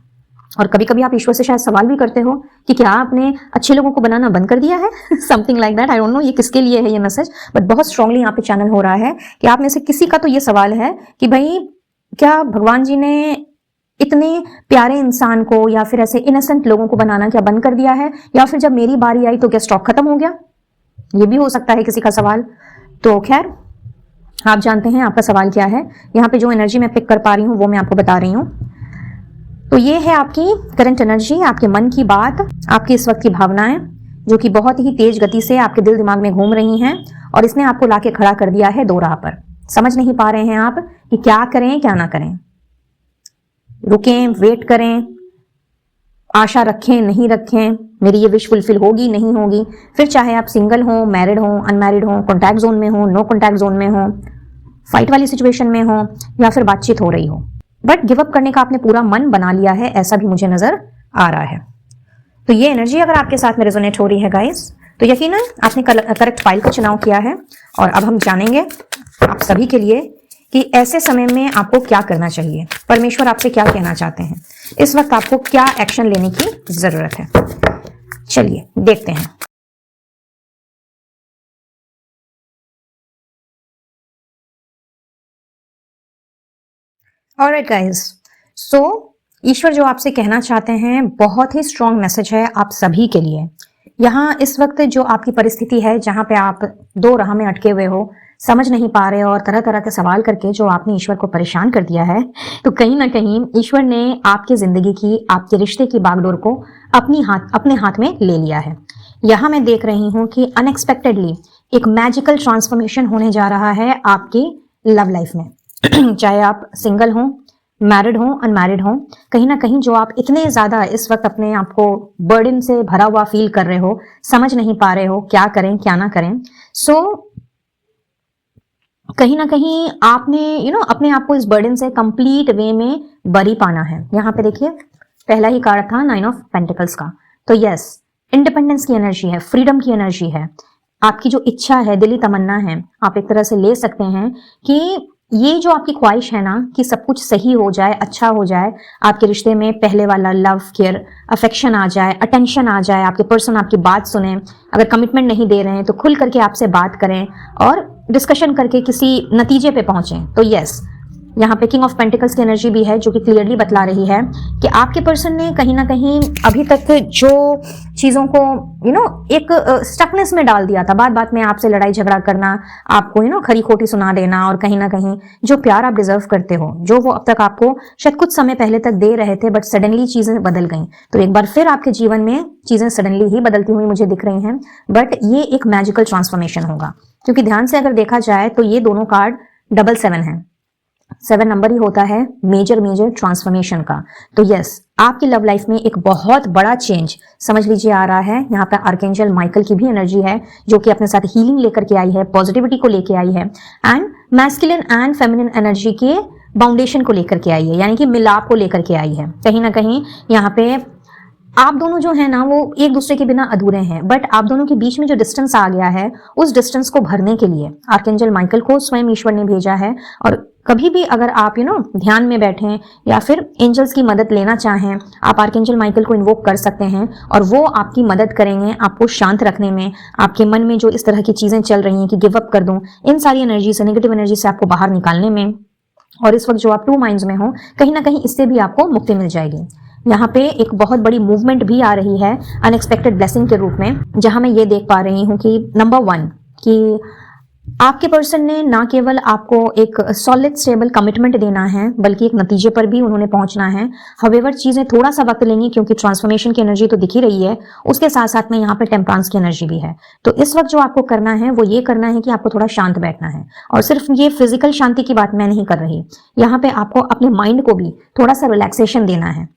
और कभी कभी आप ईश्वर से शायद सवाल भी करते हो कि क्या आपने अच्छे लोगों को बनाना बंद कर दिया है something like that. I don't know ये किसके लिए है ये मैसेज, बट बहुत स्ट्रांगली यहाँ पे चैनल हो रहा है कि आप में से किसी का तो ये सवाल है कि भाई क्या भगवान जी ने इतने प्यारे इंसान को या फिर ऐसे इनोसेंट लोगों को बनाना क्या बंद कर दिया है, या फिर जब मेरी बारी आई तो क्या स्टॉक खत्म हो गया। ये भी हो सकता है किसी का सवाल। तो खैर आप जानते हैं आपका सवाल क्या है। यहाँ पे जो एनर्जी मैं पिक कर पा रही हूँ वो मैं आपको बता रही हूँ। तो ये है आपकी करंट एनर्जी, आपके मन की बात, आपकी इस वक्त की भावनाएं जो कि बहुत ही तेज गति से आपके दिल दिमाग में घूम रही हैं और इसने आपको लाके खड़ा कर दिया है दो राह पर। समझ नहीं पा रहे हैं आप कि क्या करें क्या ना करें, रुकें, वेट करें, आशा रखें नहीं रखें, मेरी ये विश फुलफिल होगी नहीं होगी। फिर चाहे आप सिंगल हो, मैरिड हो, अनमैरिड हो, कॉन्टैक्ट जोन में हो, नो कॉन्टैक्ट जोन में हो, फाइट वाली सिचुएशन में हो या फिर बातचीत हो रही हो, बट गिव अप करने का आपने पूरा मन बना लिया है, ऐसा भी मुझे नजर आ रहा है। तो ये एनर्जी अगर आपके साथ में रेजोनेट हो रही है गाइस, तो यकीनन आपने करेक्ट फाइल का चुनाव किया है। और अब हम जानेंगे आप सभी के लिए कि ऐसे समय में आपको क्या करना चाहिए, परमेश्वर आपसे क्या कहना चाहते हैं, इस वक्त आपको क्या एक्शन लेने की जरूरत है। चलिए देखते हैं। ऑलराइट गाइस, सो ईश्वर जो आपसे कहना चाहते हैं बहुत ही स्ट्रॉन्ग मैसेज है आप सभी के लिए। यहाँ इस वक्त जो आपकी परिस्थिति है जहाँ पे आप दो राह में अटके हुए हो, समझ नहीं पा रहे हो और तरह तरह के सवाल करके जो आपने ईश्वर को परेशान कर दिया है, तो कहीं ना कहीं ईश्वर ने आपकी जिंदगी की, आपके रिश्ते की बागडोर को अपने हाथ में ले लिया है। यहाँ मैं देख रही हूँ कि अनएक्सपेक्टेडली एक मैजिकल ट्रांसफॉर्मेशन होने जा रहा है आपकी लव लाइफ में चाहे आप सिंगल हो, मैरिड हो, अनमैरिड हो, कहीं ना कहीं जो आप इतने ज्यादा इस वक्त अपने आप को बर्डन से भरा हुआ फील कर रहे हो, समझ नहीं पा रहे हो क्या करें क्या ना करें। सो कहीं ना कहीं आपने अपने आप को इस बर्डन से कंप्लीट वे में बरी पाना है। यहाँ पे देखिए पहला ही कार्ड था 9 ऑफ पेंटिकल्स का। तो यस, इंडिपेंडेंस की एनर्जी है, फ्रीडम की एनर्जी है, आपकी जो इच्छा है, दिली तमन्ना है, आप एक तरह से ले सकते हैं कि ये जो आपकी ख्वाहिश है ना कि सब कुछ सही हो जाए, अच्छा हो जाए, आपके रिश्ते में पहले वाला लव, केयर, अफेक्शन आ जाए, अटेंशन आ जाए, आपके पर्सन आपकी बात सुने, अगर कमिटमेंट नहीं दे रहे हैं तो खुल करके आपसे बात करें और डिस्कशन करके किसी नतीजे पे पहुंचें। तो यस, यहाँ पे किंग ऑफ पेंटिकल्स की एनर्जी भी है जो कि क्लियरली बतला रही है कि आपके पर्सन ने कहीं ना कहीं अभी तक जो चीजों को एक स्टकनेस में डाल दिया था, बात बात में आपसे लड़ाई झगड़ा करना, आपको खरी खोटी सुना देना, और कहीं ना कहीं जो प्यार आप डिजर्व करते हो, जो वो अब तक आपको शायद कुछ समय पहले तक दे रहे थे, बट सडनली चीजें बदल गई। तो एक बार फिर आपके जीवन में चीजें सडनली ही बदलती हुई मुझे दिख रही हैं, बट ये एक मैजिकल ट्रांसफॉर्मेशन होगा, क्योंकि ध्यान से अगर देखा जाए तो ये दोनों कार्ड 777 है। 7 नंबर ही होता है मेजर ट्रांसफॉर्मेशन का। तो यस, आपकी लव लाइफ में एक बहुत बड़ा चेंज समझ लीजिए आ रहा है। यहाँ पे आर्कएंजल माइकल की भी एनर्जी है जो कि अपने साथ हीलिंग लेकर के आई है, पॉजिटिविटी को लेकर आई है, and masculine and feminine energy के बाउंडेशन को लेकर के आई है, यानी कि मिलाप को लेकर के आई है। कहीं ना कहीं यहाँ पे आप दोनों जो है ना वो एक दूसरे के बिना अधूरे हैं, बट आप दोनों के बीच में जो डिस्टेंस आ गया है उस डिस्टेंस को भरने के लिए आर्कएंजल माइकल को स्वयं ईश्वर ने भेजा है। और कभी भी अगर आप ध्यान में बैठें या फिर एंजल्स की मदद लेना चाहें, आप आर्कएंजल माइकल को इन्वोक कर सकते हैं और वो आपकी मदद करेंगे आपको शांत रखने में, आपके मन में जो इस तरह की चीजें चल रही हैं कि गिव अप कर दूं, इन सारी एनर्जी से, नेगेटिव एनर्जी से आपको बाहर निकालने में और इस वक्त जो आप टू माइंड्स में हो, कहीं ना कहीं इससे भी आपको मुक्ति मिल जाएगी। यहाँ पे एक बहुत बड़ी मूवमेंट भी आ रही है अनएक्सपेक्टेड ब्लेसिंग के रूप में, जहां मैं ये देख पा रही हूँ कि नंबर 1 कि आपके पर्सन ने ना केवल आपको एक सॉलिड स्टेबल कमिटमेंट देना है, बल्कि एक नतीजे पर भी उन्होंने पहुंचना है। हवेवर चीजें थोड़ा सा वक्त लेंगी, क्योंकि ट्रांसफॉर्मेशन की एनर्जी तो दिख ही रही है, उसके साथ साथ में यहाँ पे टेम्परेंस की एनर्जी भी है। तो इस वक्त जो आपको करना है वो ये करना है कि आपको थोड़ा शांत बैठना है। और सिर्फ ये फिजिकल शांति की बात मैं नहीं कर रही, यहाँ पे आपको अपने माइंड को भी थोड़ा सा रिलैक्सेशन देना है।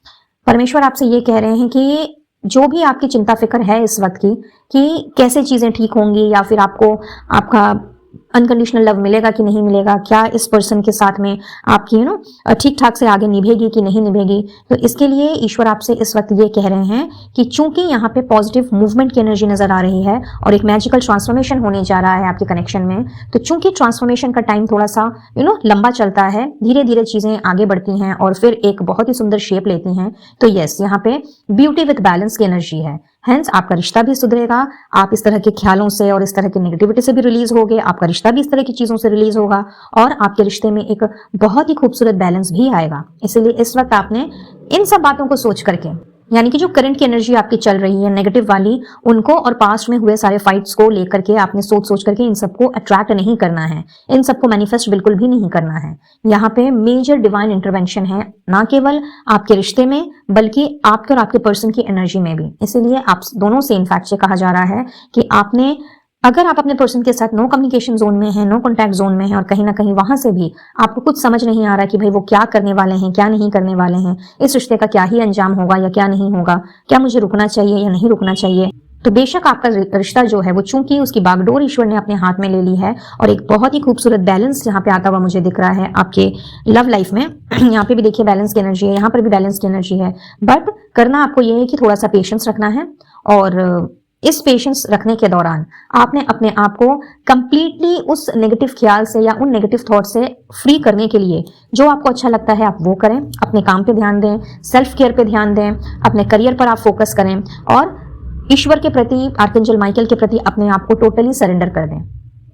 परमेश्वर आपसे ये कह रहे हैं कि जो भी आपकी चिंता फिक्र है इस वक्त की, कि कैसे चीजें ठीक होंगी, या फिर आपको आपका अनकंडीशनल लव मिलेगा कि नहीं मिलेगा, क्या इस पर्सन के साथ में आपकी ठीक ठाक से आगे निभेगी कि नहीं निभेगी, तो इसके लिए ईश्वर आपसे इस वक्त ये कह रहे हैं कि चूंकि यहाँ पे पॉजिटिव मूवमेंट की एनर्जी नजर आ रही है और एक मैजिकल ट्रांसफॉर्मेशन होने जा रहा है आपके कनेक्शन में, तो चूंकि ट्रांसफॉर्मेशन का टाइम थोड़ा सा लंबा चलता है, धीरे धीरे चीजें आगे बढ़ती हैं और फिर एक बहुत ही सुंदर शेप लेती हैं। तो यस, यहाँ पे ब्यूटी विद बैलेंस की एनर्जी है। हेंस आपका रिश्ता भी सुधरेगा, आप इस तरह के ख्यालों से और इस तरह की नेगेटिविटी से भी रिलीज होगे, आपका रिश्ता भी इस तरह की चीजों से रिलीज होगा और आपके रिश्ते में एक बहुत ही खूबसूरत बैलेंस भी आएगा। इसीलिए इस वक्त आपने इन सब बातों को सोच करके, यानी कि जो करंट की एनर्जी आपकी चल रही है नेगेटिव वाली, उनको और पास्ट में हुए सारे फाइट्स को लेकर के आपने सोच सोच करके इन सबको अट्रैक्ट नहीं करना है, इन सबको मैनिफेस्ट बिल्कुल भी नहीं करना है। यहाँ पे मेजर डिवाइन इंटरवेंशन है, ना केवल आपके रिश्ते में बल्कि आपके और आपके पर्सन की एनर्जी में भी। इसीलिए आप दोनों से इनफैक्ट से कहा जा रहा है कि आपने, अगर आप अपने पर्सन के साथ नो कम्युनिकेशन जोन में है, नो कॉन्टैक्ट जोन में है और कहीं ना कहीं वहां से भी आपको कुछ समझ नहीं आ रहा कि भाई वो क्या करने वाले हैं, क्या नहीं करने वाले हैं, इस रिश्ते का क्या ही अंजाम होगा या क्या नहीं होगा, क्या मुझे रुकना चाहिए या नहीं रुकना चाहिए, तो बेशक आपका रिश्ता जो है वो चूंकि उसकी बागडोर ईश्वर ने अपने हाथ में ले ली है और एक बहुत ही खूबसूरत बैलेंस यहाँ पे आता हुआ मुझे दिख रहा है आपके लव लाइफ में। यहाँ पे भी देखिए बैलेंस की एनर्जी है, यहाँ पर भी बैलेंस की एनर्जी है, बट करना आपको ये है कि थोड़ा सा पेशेंस रखना है। और इस पेशेंस रखने के दौरान आपने अपने आप को कंप्लीटली उस नेगेटिव ख्याल से या उन नेगेटिव थॉट से फ्री करने के लिए जो आपको अच्छा लगता है आप वो करें, अपने काम पे ध्यान दें, सेल्फ केयर पे ध्यान दें, अपने करियर पर आप फोकस करें और ईश्वर के प्रति, आर्कएंजल माइकल के प्रति अपने आप को टोटली सरेंडर कर दें।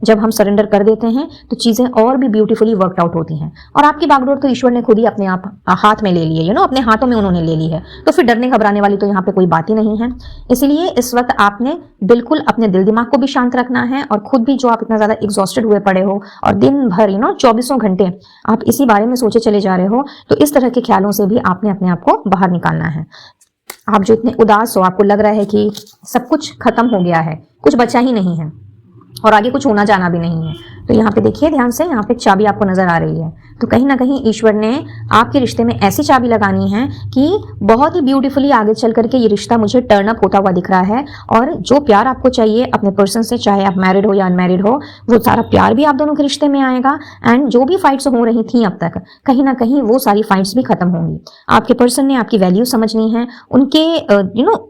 जब हम सरेंडर कर देते हैं तो चीजें और भी ब्यूटीफुली वर्कड आउट होती हैं और आपकी बागडोर तो ईश्वर ने खुद ही अपने आप हाथ में ले ली है, अपने हाथों में उन्होंने ले ली है, तो फिर डरने घबराने वाली तो यहाँ पे कोई बात ही नहीं है। इसलिए इस वक्त आपने बिल्कुल अपने दिल दिमाग को भी शांत रखना है और खुद भी, जो आप इतना ज्यादा एग्जॉस्टेड हुए पड़े हो और दिन भर 24 घंटे आप इसी बारे में सोचे चले जा रहे हो, तो इस तरह के ख्यालों से भी आपने अपने आप को बाहर निकालना है। आप जो इतने उदास हो, आपको लग रहा है कि सब कुछ खत्म हो गया है, कुछ बचा ही नहीं है और आगे कुछ होना जाना भी नहीं है, तो यहाँ पे देखिए ध्यान से, यहाँ पे एक चाबी आपको नजर आ रही है। तो कहीं ना कहीं ईश्वर ने आपके रिश्ते में ऐसी चाबी लगानी है कि बहुत ही ब्यूटीफुली आगे चल करके ये रिश्ता मुझे टर्न अप होता हुआ दिख रहा है और जो प्यार आपको चाहिए अपने पर्सन से, चाहे आप मैरिड हो या अनमैरिड हो, वो सारा प्यार भी आप दोनों के रिश्ते में आएगा। एंड जो भी फाइट्स हो रही थी अब तक, कहीं ना कहीं वो सारी फाइट्स भी खत्म होंगी। आपके पर्सन ने आपकी वैल्यू समझनी है, उनके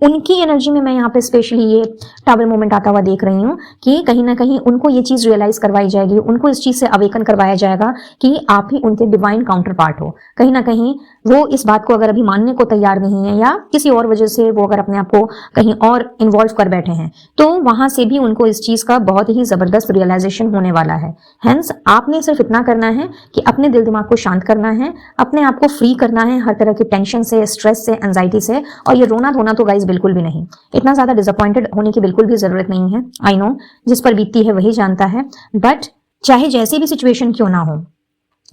उनकी एनर्जी में मैं यहाँ पे स्पेशली ये टावर मोमेंट आता हुआ देख रही हूँ कि कहीं ना कहीं उनको ये चीज रियलाइज करवाई जाएगी, उनको इस चीज से अवेकन करवाया जाएगा कि आप ही उनके डिवाइन काउंटर पार्ट हो। कहीं ना कहीं वो इस बात को अगर अभी मानने को तैयार नहीं है या किसी और वजह से वो अगर अपने आप को कहीं और इन्वॉल्व कर बैठे हैं, तो वहां से भी उनको इस चीज का बहुत ही जबरदस्त रियलाइजेशन होने वाला है। हेंस आपने सिर्फ इतना करना है कि अपने दिल दिमाग को शांत करना है, अपने आप को फ्री करना है हर तरह की टेंशन से, स्ट्रेस से, एंजाइटी से। और ये रोना धोना तो गाइस बिल्कुल भी नहीं, इतना ज्यादा डिसअपॉइंटेड होने की बिल्कुल भी जरूरत नहीं है। आई नो जिस पर बीतती है वही जानता है, बट चाहे जैसी भी सिचुएशन क्यों ना हो,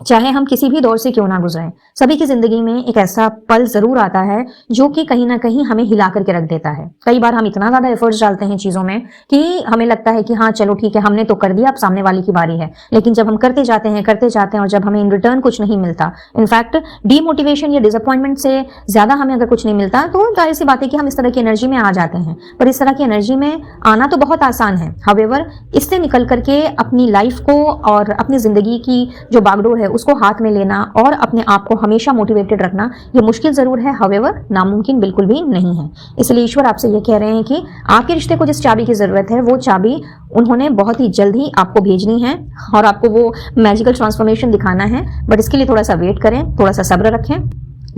चाहे हम किसी भी दौर से क्यों ना गुजरें, सभी की जिंदगी में एक ऐसा पल जरूर आता है जो कि कहीं ना कहीं हमें हिला करके रख देता है। कई बार हम इतना ज्यादा एफर्ट्स डालते हैं चीजों में कि हमें लगता है कि हाँ चलो ठीक है, हमने तो कर दिया, अब सामने वाले की बारी है। लेकिन जब हम करते जाते हैं और जब हमें इन रिटर्न कुछ नहीं मिलता, इनफैक्ट डीमोटिवेशन या डिसअपॉइंटमेंट से ज्यादा हमें अगर कुछ नहीं मिलता, तो जाहिर सी बात है कि हम इस तरह की एनर्जी में आ जाते हैं। पर इस तरह की एनर्जी में आना तो बहुत आसान है, हावेवर इससे निकल करके अपनी लाइफ को और अपनी जिंदगी की जो बागडोर है उसको हाथ में लेना और अपने आप को हमेशा मोटिवेटेड रखना, ये मुश्किल जरूर है, हावेवर नामुमकिन बिल्कुल भी नहीं है। इसलिए ईश्वर आपसे ये कह रहे हैं कि आपके रिश्ते को जिस चाबी की जरूरत है वो चाबी उन्होंने बहुत ही जल्द ही आपको भेजनी है और आपको वो मैजिकल ट्रांसफॉर्मेशन दिखाना है। बट इसके लिए थोड़ा सा वेट करें, थोड़ा सा सब्र रखें।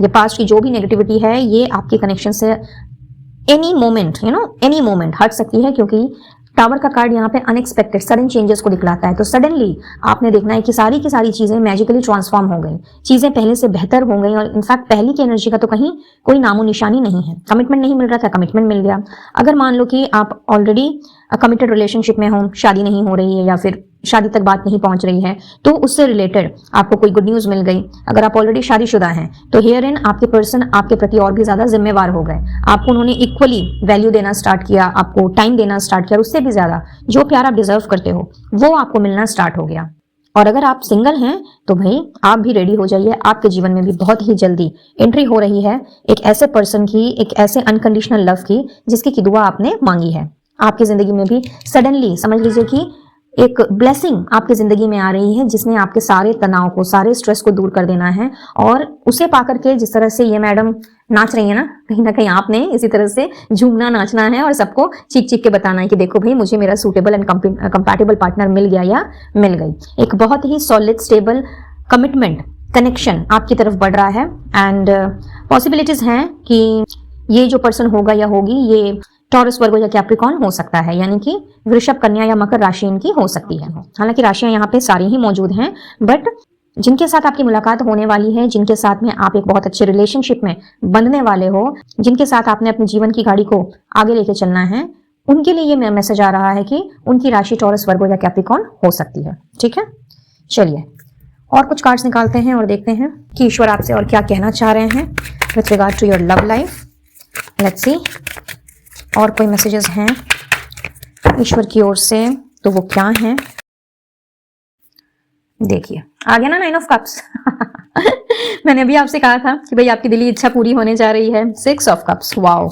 ये पास्ट की जो भी नेगेटिविटी है ये आपके कनेक्शन से एनी मोमेंट हट सकती है, क्योंकि टावर का कार्ड यहाँ पे अनएक्सपेक्टेड सडन चेंजेस को दिखलाता है। तो सडनली आपने देखना है कि सारी की सारी चीजें मैजिकली ट्रांसफॉर्म हो गई, चीजें पहले से बेहतर हो गई, और इनफैक्ट पहले की एनर्जी का तो कहीं कोई नामो निशानी नहीं है। कमिटमेंट नहीं मिल रहा था, कमिटमेंट मिल गया। अगर मान लो कि आप ऑलरेडी कमिटेड रिलेशनशिप में हो, शादी नहीं हो रही है या फिर शादी तक बात नहीं पहुंच रही है, तो उससे रिलेटेड आपको कोई गुड न्यूज मिल गई। अगर आप ऑलरेडी शादीशुदा हैं तो हियर इन आपके पर्सन आपके प्रति और भी ज्यादा जिम्मेवार हो गए, आपको उन्होंने इक्वली वैल्यू देना स्टार्ट किया, आपको टाइम देना स्टार्ट किया, उससे भी ज्यादा जो प्यार आप डिजर्व करते हो वो आपको मिलना स्टार्ट हो गया। और अगर आप सिंगल हैं तो भाई आप भी रेडी हो जाइए, आपके जीवन में भी बहुत ही जल्दी एंट्री हो रही है एक ऐसे पर्सन की, एक ऐसे अनकंडीशनल लव की जिसकी की दुआ आपने मांगी है। आपकी जिंदगी में भी सडनली समझ लीजिए कि एक ब्लेसिंग आपकी जिंदगी में आ रही है जिसने आपके सारे तनाव को, सारे स्ट्रेस को दूर कर देना है। और उसे पाकर के जिस तरह से ये मैडम नाच रही है ना कहीं आपने इसी तरह से झूमना, नाचना है और सबको चीख चीख के बताना है कि देखो भाई मुझे मेरा सूटेबल एंड कंपैटिबल पार्टनर मिल गया या मिल गई। एक बहुत ही सॉलिड स्टेबल कमिटमेंट कनेक्शन आपकी तरफ बढ़ रहा है। एंड पॉसिबिलिटीज हैं कि ये जो पर्सन होगा या होगी ये टॉरस, वर्गो या कैप्रिकॉर्न हो सकता है, यानी कि वृषभ, कन्या या मकर राशि इनकी हो सकती है। हालांकि राशियां यहाँ पे सारी ही मौजूद हैं, बट जिनके साथ आपकी मुलाकात होने वाली है, जिनके साथ में आप एक बहुत अच्छे रिलेशनशिप में बंधने वाले हो, जिनके साथ आपने अपने जीवन की गाड़ी को आगे लेके चलना है, उनके लिए ये मैसेज आ रहा है कि उनकी राशि टॉरस, वर्गो या कैप्रिकॉर्न हो सकती है। ठीक है, चलिए और कुछ कार्ड्स निकालते हैं और देखते हैं कि ईश्वर आपसे और क्या कहना चाह रहे हैं with regard to your love life. Let's see और कोई मैसेजेस हैं ईश्वर की ओर से तो वो क्या हैं। देखिए आ गया ना 9 ऑफ कप्स मैंने अभी आपसे कहा था कि भाई आपकी दिली इच्छा पूरी होने जा रही है। 6 of cups, wow,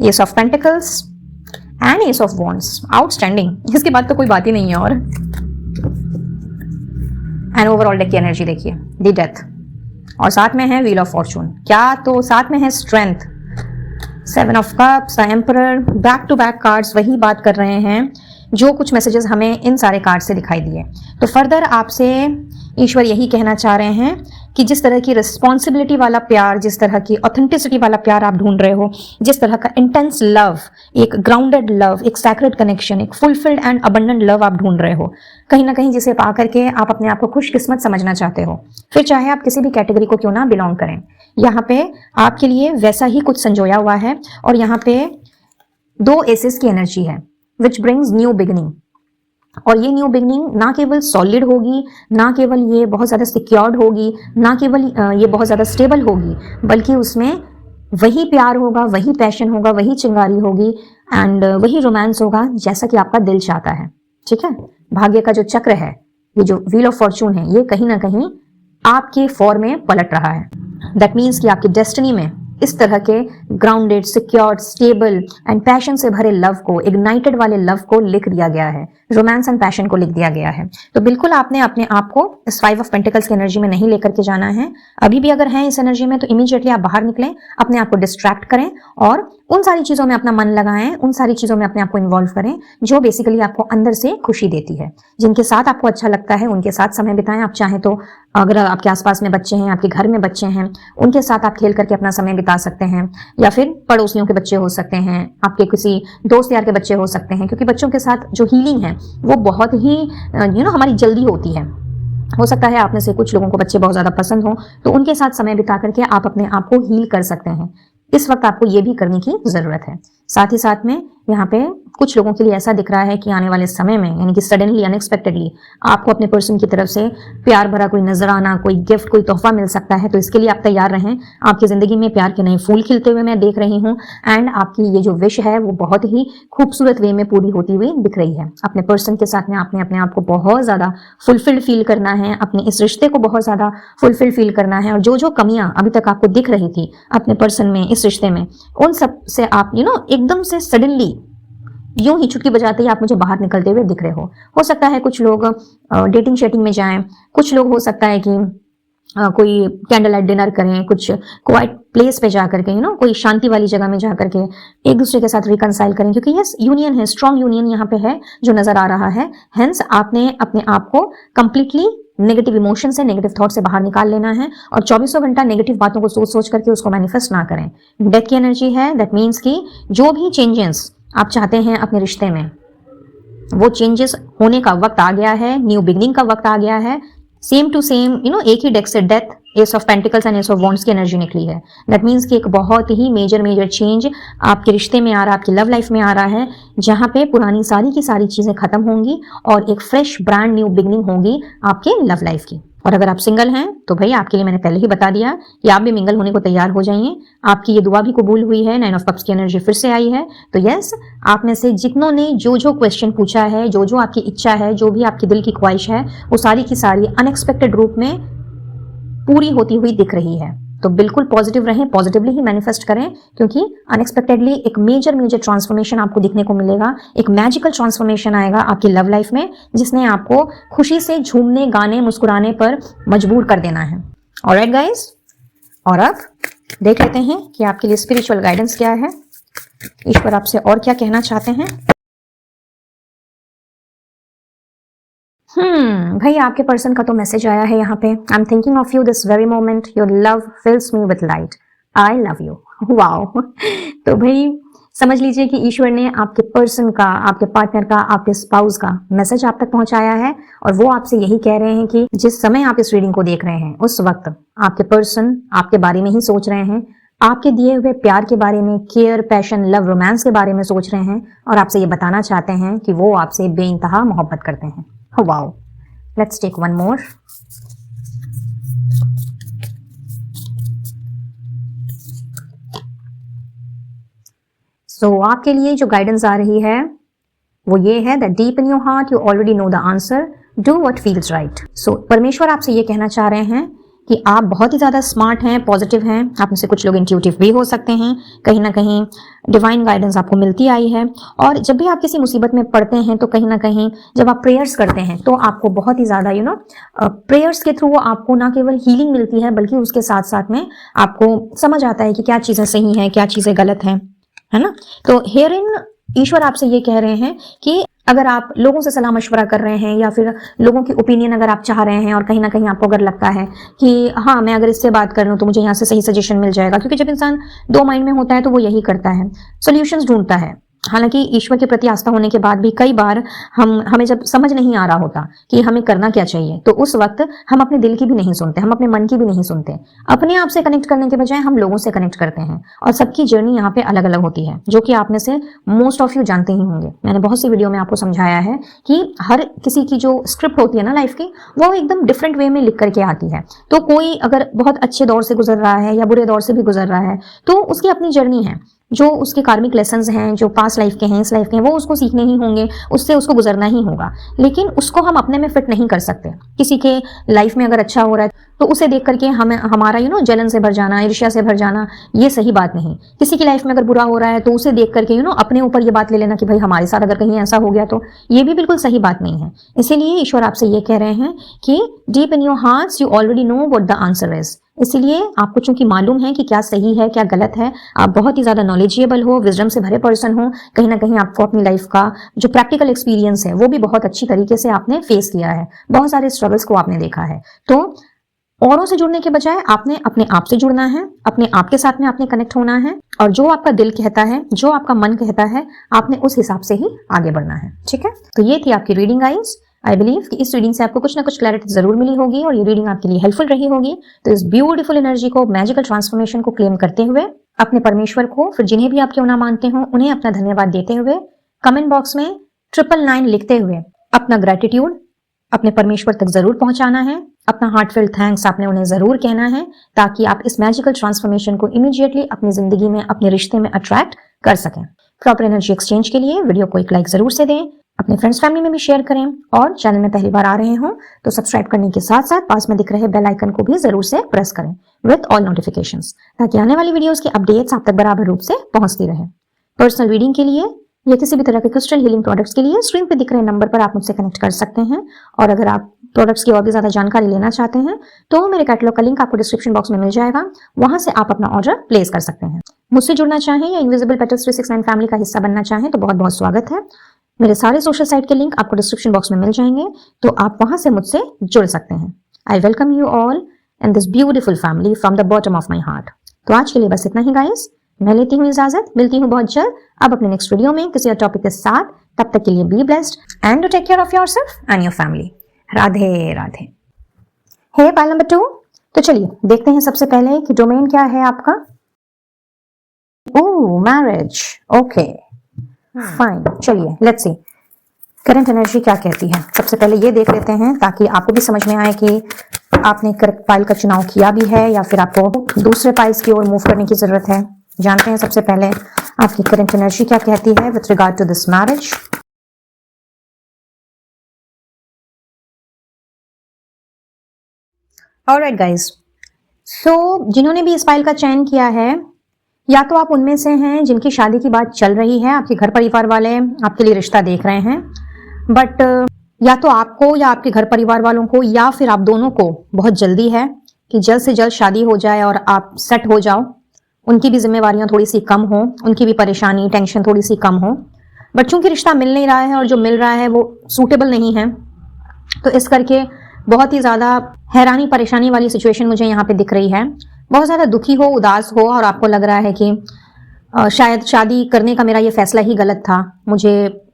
S of pentacles and S of wands, outstanding. इसके बाद तो कोई बात ही नहीं है। और एंड ओवरऑल डेक की एनर्जी देखिए, द डेथ, और साथ में है व्हील ऑफ फॉर्चून। क्या तो साथ में है strength, 7 of cups, the emperor, back to back cards वही बात कर रहे हैं जो कुछ मैसेजेस हमें इन सारे कार्ड से दिखाई दिए। तो फर्दर आपसे ईश्वर यही कहना चाह रहे हैं कि जिस तरह की रिस्पॉन्सिबिलिटी वाला प्यार, जिस तरह की ऑथेंटिसिटी वाला प्यार आप ढूंढ रहे हो, जिस तरह का इंटेंस लव, एक ग्राउंडेड लव, एक सैक्रेड कनेक्शन, एक फुलफिल्ड एंड अबंडेंट लव आप ढूंढ रहे हो, कहीं ना कहीं जिसे पा करके आप अपने आप को खुशकिस्मत समझना चाहते हो, फिर चाहे आप किसी भी कैटेगरी को क्यों ना बिलोंग करें, यहाँ पे आपके लिए वैसा ही कुछ संजोया हुआ है। और यहाँ पे 2 एसेस की एनर्जी है विच ब्रिंग्स न्यू बिगिनिंग। और ये न्यू बिगिनिंग ना केवल सॉलिड होगी, ना केवल ये बहुत ज़्यादा सिक्योर्ड होगी, ना केवल ये बहुत ज़्यादा स्टेबल होगी, बल्कि उसमें वही प्यार होगा, वही पैशन होगा, वही चिंगारी होगी एंड वही रोमांस होगा जैसा कि आपका दिल चाहता है। ठीक है, भाग्य का जो चक्र है, ये जो व्हील ऑफ फॉर्चून है, ये कहीं ना कहीं आपके फॉर में पलट रहा है। दैट मीन्स कि आपकी डेस्टिनी में इस तरह के grounded, secured, stable and passion से भरे लव को, इग्नाइटेड वाले लव को लिख दिया गया है, रोमांस एंड पैशन को लिख दिया गया है। तो बिल्कुल आपने अपने आप को इस 5 ऑफ पेंटिकल्स की एनर्जी में नहीं लेकर के जाना है। अभी भी अगर हैं इस एनर्जी में तो इमीडिएटली आप बाहर निकलें, अपने आप को डिस्ट्रैक्ट करें और उन सारी चीजों में अपना मन लगाएं, उन सारी चीजों में अपने आप को इन्वॉल्व करें जो बेसिकली आपको अंदर से खुशी देती है। जिनके साथ आपको अच्छा लगता है उनके साथ समय बिताएं। आप चाहें तो अगर आपके आसपास में बच्चे हैं, आपके घर में बच्चे हैं, उनके साथ आप खेल करके अपना समय बिता सकते हैं, या फिर पड़ोसियों के बच्चे हो सकते हैं, आपके किसी दोस्त यार के बच्चे हो सकते हैं, क्योंकि बच्चों के साथ जो हीलिंग है वो बहुत ही हमारी जल्दी होती है। हो सकता है आप में से कुछ लोगों को बच्चे बहुत ज्यादा पसंद हो, तो उनके साथ समय बिता करके आप अपने आप को हील कर सकते हैं। इस वक्त आपको ये भी करने की जरूरत है। साथ ही साथ में यहाँ पे कुछ लोगों के लिए ऐसा दिख रहा है कि आने वाले समय में, यानी कि सडनली, अनएक्सपेक्टेडली आपको अपने पर्सन की तरफ से प्यार भरा कोई नजराना, कोई गिफ्ट, कोई तोहफा मिल सकता है। तो इसके लिए आप तैयार रहें। आपकी जिंदगी में प्यार के नए फूल खिलते हुए मैं देख रही हूँ एंड आपकी ये जो विश है वो बहुत ही खूबसूरत वे में पूरी होती हुई दिख रही है। अपने पर्सन के साथ में आपने अपने आप को बहुत ज्यादा फुलफिल्ड फील करना है, अपने इस रिश्ते को बहुत ज्यादा फुलफिल्ड फील करना है, और जो जो कमियां अभी तक आपको दिख रही थी अपने पर्सन में, इस रिश्ते में, उन सब से आप एकदम से सडनली यूं ही चुटकी बजाते ही आप मुझे बाहर निकलते हुए दिख रहे हो सकता है कुछ लोग डेटिंग शेटिंग में जाएं, कुछ लोग हो सकता है कि कोई कैंडल लाइट डिनर करें, कुछ क्वाइट प्लेस पे जाकर के कोई शांति वाली जगह में जाकर के एक दूसरे के साथ रिकंसाइल करें, क्योंकि यस यूनियन है, स्ट्रॉन्ग यूनियन यहाँ पे है जो नजर आ रहा है। हेंस आपने अपने आप को कंप्लीटली नेगेटिव इमोशन से, नेगेटिव थॉट से बाहर निकाल लेना है और 24 घंटा नेगेटिव बातों को सोच सोच करके उसको मैनिफेस्ट ना करें। डेथ की एनर्जी है, दैट मीन्स कि जो भी चेंजेस आप चाहते हैं अपने रिश्ते में, वो चेंजेस होने का वक्त आ गया है, न्यू बिगनिंग का वक्त आ गया है। सेम टू सेम एक ही डेक से death, S of pentacles and S of wands की एनर्जी निकली है। दैट मीन्स कि एक बहुत ही मेजर चेंज आपके रिश्ते में आ रहा है, आपकी लव लाइफ में आ रहा है, जहां पे पुरानी सारी की सारी चीजें खत्म होंगी और एक फ्रेश ब्रांड न्यू बिगनिंग होगी आपके लव लाइफ की। और अगर आप सिंगल हैं तो भाई आपके लिए मैंने पहले ही बता दिया कि आप भी मिंगल होने को तैयार हो जाइए। आपकी ये दुआ भी कबूल हुई है, 9 ऑफ कप्स की एनर्जी फिर से आई है। तो यस, आप में से जितनों ने जो क्वेश्चन पूछा है, जो आपकी इच्छा है, जो भी आपकी दिल की ख्वाहिश है, वो सारी की सारी अनएक्सपेक्टेड रूप में पूरी होती हुई दिख रही है। तो बिल्कुल पॉजिटिव रहें, पॉजिटिवली ही मैनिफेस्ट करें, क्योंकि अनएक्सपेक्टेडली एक मेजर ट्रांसफॉर्मेशन आपको दिखने को मिलेगा। एक मैजिकल ट्रांसफॉर्मेशन आएगा आपकी लव लाइफ में, जिसने आपको खुशी से झूमने, गाने, मुस्कुराने पर मजबूर कर देना है। ऑलराइट गाइस, और अब देख लेते हैं कि आपके लिए स्पिरिचुअल गाइडेंस क्या है, ईश्वर आपसे और क्या कहना चाहते हैं। भाई आपके पर्सन का तो मैसेज आया है यहाँ पे। I am thinking of you this very moment, your love fills me with light, I love you. Wow. तो भाई समझ लीजिए कि ईश्वर ने आपके पर्सन का, आपके पार्टनर का, आपके स्पाउस का मैसेज आप तक पहुंचाया है, और वो आपसे यही कह रहे हैं कि जिस समय आप इस रीडिंग को देख रहे हैं उस वक्त आपके पर्सन आपके बारे में ही सोच रहे हैं, आपके दिए हुए प्यार के बारे में, केयर, पैशन, लव, रोमांस के बारे में सोच रहे हैं, और आपसे ये बताना चाहते हैं कि वो आपसे बेइंतहा मोहब्बत करते हैं। Wow. Let's take one more. So आपके लिए जो गाइडेंस आ रही है वो ये है that deep in your heart you already know the answer. Do what feels right. So परमेश्वर आपसे ये कहना चाह रहे हैं कि आप बहुत ही ज़्यादा स्मार्ट हैं, पॉजिटिव हैं। आप में से कुछ लोग इंट्यूटिव भी हो सकते हैं। कहीं ना कहीं डिवाइन गाइडेंस आपको मिलती आई है, और जब भी आप किसी मुसीबत में पड़ते हैं तो कहीं ना कहीं जब आप प्रेयर्स करते हैं तो आपको बहुत ही ज़्यादा प्रेयर्स के थ्रू आपको ना केवल हीलिंग मिलती है, बल्कि उसके साथ साथ में आपको समझ आता है कि क्या चीज़ें सही हैं, क्या चीज़ें गलत हैं, है ना। तो हेयर इन ईश्वर आपसे ये कह रहे हैं कि अगर आप लोगों से सलाह मशवरा कर रहे हैं या फिर लोगों की ओपिनियन अगर आप चाह रहे हैं, और कहीं ना कहीं आपको अगर लगता है कि हाँ मैं अगर इससे बात कर लूँ तो मुझे यहाँ से सही सजेशन मिल जाएगा, क्योंकि जब इंसान दो माइंड में होता है तो वो यही करता है, सॉल्यूशंस ढूंढता है। हालांकि ईश्वर के प्रति आस्था होने के बाद भी कई बार हमें जब समझ नहीं आ रहा होता कि हमें करना क्या चाहिए, तो उस वक्त हम अपने दिल की भी नहीं सुनते, हम अपने मन की भी नहीं सुनते। अपने आप से कनेक्ट करने के बजाय हम लोगों से कनेक्ट करते हैं, और सबकी जर्नी यहाँ पे अलग अलग होती है, जो कि आप में से मोस्ट ऑफ यू जानते ही होंगे। मैंने बहुत सी वीडियो में आपको समझाया है कि हर किसी की जो स्क्रिप्ट होती है ना लाइफ की, वो एकदम डिफरेंट वे में लिख करके आती है। तो कोई अगर बहुत अच्छे दौर से गुजर रहा है या बुरे दौर से भी गुजर रहा है, तो उसकी अपनी जर्नी है, जो उसके कार्मिक लेसन्स हैं, जो पास्ट लाइफ के हैं, इस लाइफ के हैं, वो उसको सीखने ही होंगे, उससे उसको गुजरना ही होगा। लेकिन उसको हम अपने में फिट नहीं कर सकते। किसी के लाइफ में अगर अच्छा हो रहा है तो उसे देख करके हमारा जलन से भर जाना, ईर्ष्या से भर जाना, ये सही बात नहीं। किसी की लाइफ में अगर बुरा हो रहा है तो उसे देख करके अपने ऊपर ये बात ले लेना कि भाई हमारे साथ अगर कहीं ऐसा हो गया तो ये भी बिल्कुल सही बात नहीं है। इसीलिए ईश्वर आपसे ये कह रहे हैं कि deep in your hearts you already know what the answer is. इसलिए आपको चूंकि मालूम है कि क्या सही है क्या गलत है, आप बहुत ही ज्यादा नॉलेजेबल हो, विजडम से भरे पर्सन हो, कहीं ना कहीं आपको अपनी लाइफ का जो प्रैक्टिकल एक्सपीरियंस है वो भी बहुत अच्छी तरीके से आपने फेस किया है, बहुत सारे स्ट्रगल्स को आपने देखा है। तो औरों से जुड़ने के बजाय आपने अपने आप से जुड़ना है, अपने आप के साथ में आपने कनेक्ट होना है, और जो आपका दिल कहता है, जो आपका मन कहता है, आपने उस हिसाब से ही आगे बढ़ना है। ठीक है, तो ये थी आपकी रीडिंग गाइस। आई बिलीव कि इस रीडिंग से आपको कुछ ना कुछ क्लैरिटी जरूर मिली होगी, और ये रीडिंग आपके लिए हेल्पफुल रही होगी। तो इस ब्यूटीफुल एनर्जी को, मैजिकल ट्रांसफॉर्मेशन को क्लेम करते हुए अपने परमेश्वर को, फिर जिन्हें भी आप क्यों ना मानते हो, उन्हें अपना धन्यवाद देते हुए कमेंट बॉक्स में 999 लिखते हुए अपना ग्रेटिट्यूड अपने परमेश्वर तक जरूर पहुंचाना है। अपना हार्टफेल थैंक्स आपने उन्हें जरूर कहना है, ताकि आप इस मैजिकल ट्रांसफॉर्मेशन को इमीडिएटली अपनी जिंदगी में, अपने रिश्ते में अट्रैक्ट कर सकें। प्रॉपर एनर्जी एक्सचेंज के लिए वीडियो को एक लाइक जरूर से दें, अपने फ्रेंड्स फैमिली में भी शेयर करें, और चैनल में पहली बार आ रहे हो तो सब्सक्राइब करने के साथ साथ पास में दिख रहे बेल आइकन को भी जरूर से प्रेस करें विद ऑल नोटिफिकेशंस, ताकि आने वाली वीडियोस की अपडेट्स आप तक बराबर रूप से पहुंचती रहे। पर्सनल रीडिंग के लिए या किसी भी तरह के क्रिस्टल हीलिंग प्रोडक्ट्स के लिए स्क्रीन पे दिख रहे नंबर पर आप मुझसे कनेक्ट कर सकते हैं। और अगर आप प्रोडक्ट्स की और भी ज्यादा जानकारी लेना चाहते हैं तो मेरे कैटलॉग का लिंक आपको डिस्क्रिप्शन बॉक्स में मिल जाएगा, वहां से आप अपना ऑर्डर प्लेस कर सकते हैं। मुझसे जुड़ना चाहें या इनविजिबल पेटल्स 369 फैमिली का हिस्सा बनना चाहें तो बहुत बहुत स्वागत है। मेरे सारे सोशल साइट के लिंक आपको डिस्क्रिप्शन बॉक्स में मिल जाएंगे, तो आप वहां से मुझसे जुड़ सकते हैं। I welcome you all in this beautiful family from the bottom of my heart. तो आज के लिए बस इतना ही गाइस। मैं लेती हूँ इजाजत, मिलती हूँ बहुत जल्द अब अपने नेक्स्ट वीडियो में किसी और टॉपिक के साथ। तब तक के लिए be blessed and take care of yourself and your family. Radhe Radhe. Hey pile number 2, तो चलिए देखते हैं सबसे पहले कि डोमेन क्या है आपका। ओह, मैरिज। ओके फाइन, चलिए लेट्स सी करंट एनर्जी क्या कहती है। सबसे पहले ये देख लेते हैं ताकि आपको भी समझ में आए कि आपने करेक्ट पाइल का चुनाव किया भी है या फिर आपको दूसरे पाइल्स की ओर मूव करने की जरूरत है। जानते हैं सबसे पहले आपकी करंट एनर्जी क्या कहती है with regard to this marriage. Alright guys, so जिन्होंने भी इस पाइल का चयन किया है, या तो आप उनमें से हैं जिनकी शादी की बात चल रही है, आपके घर परिवार वाले आपके लिए रिश्ता देख रहे हैं, बट या तो आपको या आपके घर परिवार वालों को या फिर आप दोनों को बहुत जल्दी है कि जल्द से जल्द शादी हो जाए और आप सेट हो जाओ। उनकी भी जिम्मेवारियां थोड़ी सी कम हो, उनकी भी परेशानी टेंशन थोड़ी सी कम हो, बट चूंकि रिश्ता मिल नहीं रहा है और जो मिल रहा है वो सूटेबल नहीं है, तो इस करके बहुत ही ज्यादा हैरानी परेशानी वाली सिचुएशन मुझे यहाँ पे दिख रही है। बहुत ज्यादा दुखी हो, उदास हो और आपको लग रहा है कि शायद शादी करने का मेरा ये फैसला ही गलत था, मुझे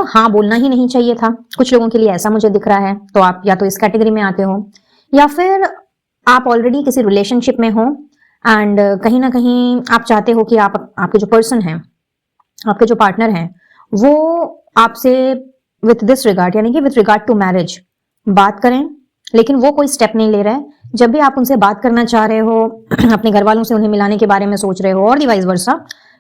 हाँ बोलना ही नहीं चाहिए था। कुछ लोगों के लिए ऐसा मुझे दिख रहा है। तो आप या तो इस कैटेगरी में आते हो या फिर आप ऑलरेडी किसी रिलेशनशिप में हो एंड कहीं ना कहीं आप चाहते हो कि आपके जो पर्सन हैं, आपके जो पार्टनर हैं, वो आपसे विथ दिस रिगार्ड यानी कि विथ रिगार्ड टू मैरिज बात करें, लेकिन वो कोई स्टेप नहीं ले रहा है। जब भी आप उनसे बात करना चाह रहे हो, अपने घर वालों से उन्हें मिलाने के बारे में सोच रहे हो और वाइस वर्सा,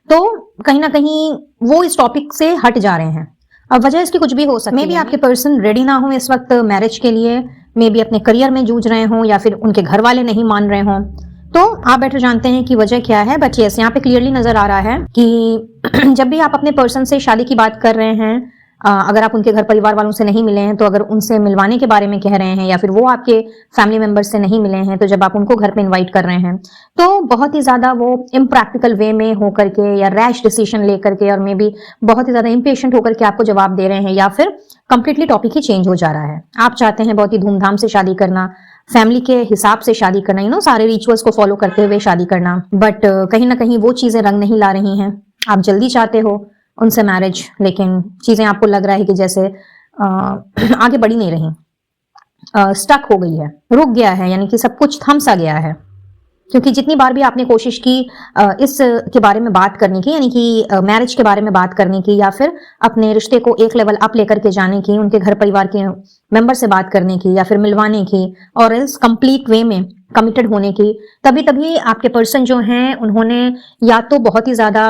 तो कहीं ना कहीं वो इस टॉपिक से हट जा रहे हैं। अब वजह इसकी कुछ भी हो सकती है। मे बी आपके पर्सन रेडी ना हो इस वक्त मैरिज के लिए, मे बी अपने करियर में जूझ रहे हो या फिर उनके घर वाले नहीं मान रहे हो। तो आप बेटर जानते हैं कि वजह क्या है। बट यस, यहाँ पे क्लियरली नजर आ रहा है कि जब भी आप अपने पर्सन से शादी की बात कर रहे हैं, अगर आप उनके घर परिवार वालों से नहीं मिले हैं, तो अगर उनसे मिलवाने के बारे में कह रहे हैं या फिर वो आपके फैमिली मेंबर्स से नहीं मिले हैं, तो जब आप उनको घर पे इनवाइट कर रहे हैं, तो बहुत ही ज्यादा वो इम्प्रैक्टिकल वे में होकर के या रैश डिसीजन लेकर के और मे बी बहुत ही ज्यादा इम्पेशेंट होकर के आपको जवाब दे रहे हैं, या फिर कंप्लीटली टॉपिक ही चेंज हो जा रहा है। आप चाहते हैं बहुत ही धूमधाम से शादी करना, फैमिली के हिसाब से शादी करना, सारे रिचुअल्स को फॉलो करते हुए शादी करना, बट कहीं ना कहीं वो चीजें रंग नहीं ला रही हैं। आप जल्दी चाहते हो उनसे मैरिज, लेकिन चीजें आपको लग रहा है कि जैसे आगे बढ़ी नहीं रही, स्टक हो गई है, रुक गया है, यानी कि सब कुछ थम सा गया है। क्योंकि जितनी बार भी आपने कोशिश की इस के बारे में बात करने की, यानी कि मैरिज के बारे में बात करने की, या फिर अपने रिश्ते को एक लेवल अप लेकर के जाने की, उनके घर परिवार के मेंबर से बात करने की या फिर मिलवाने की, और इस कंप्लीट वे में कमिटेड होने की, तभी आपके पर्सन जो हैं उन्होंने या तो बहुत ही ज्यादा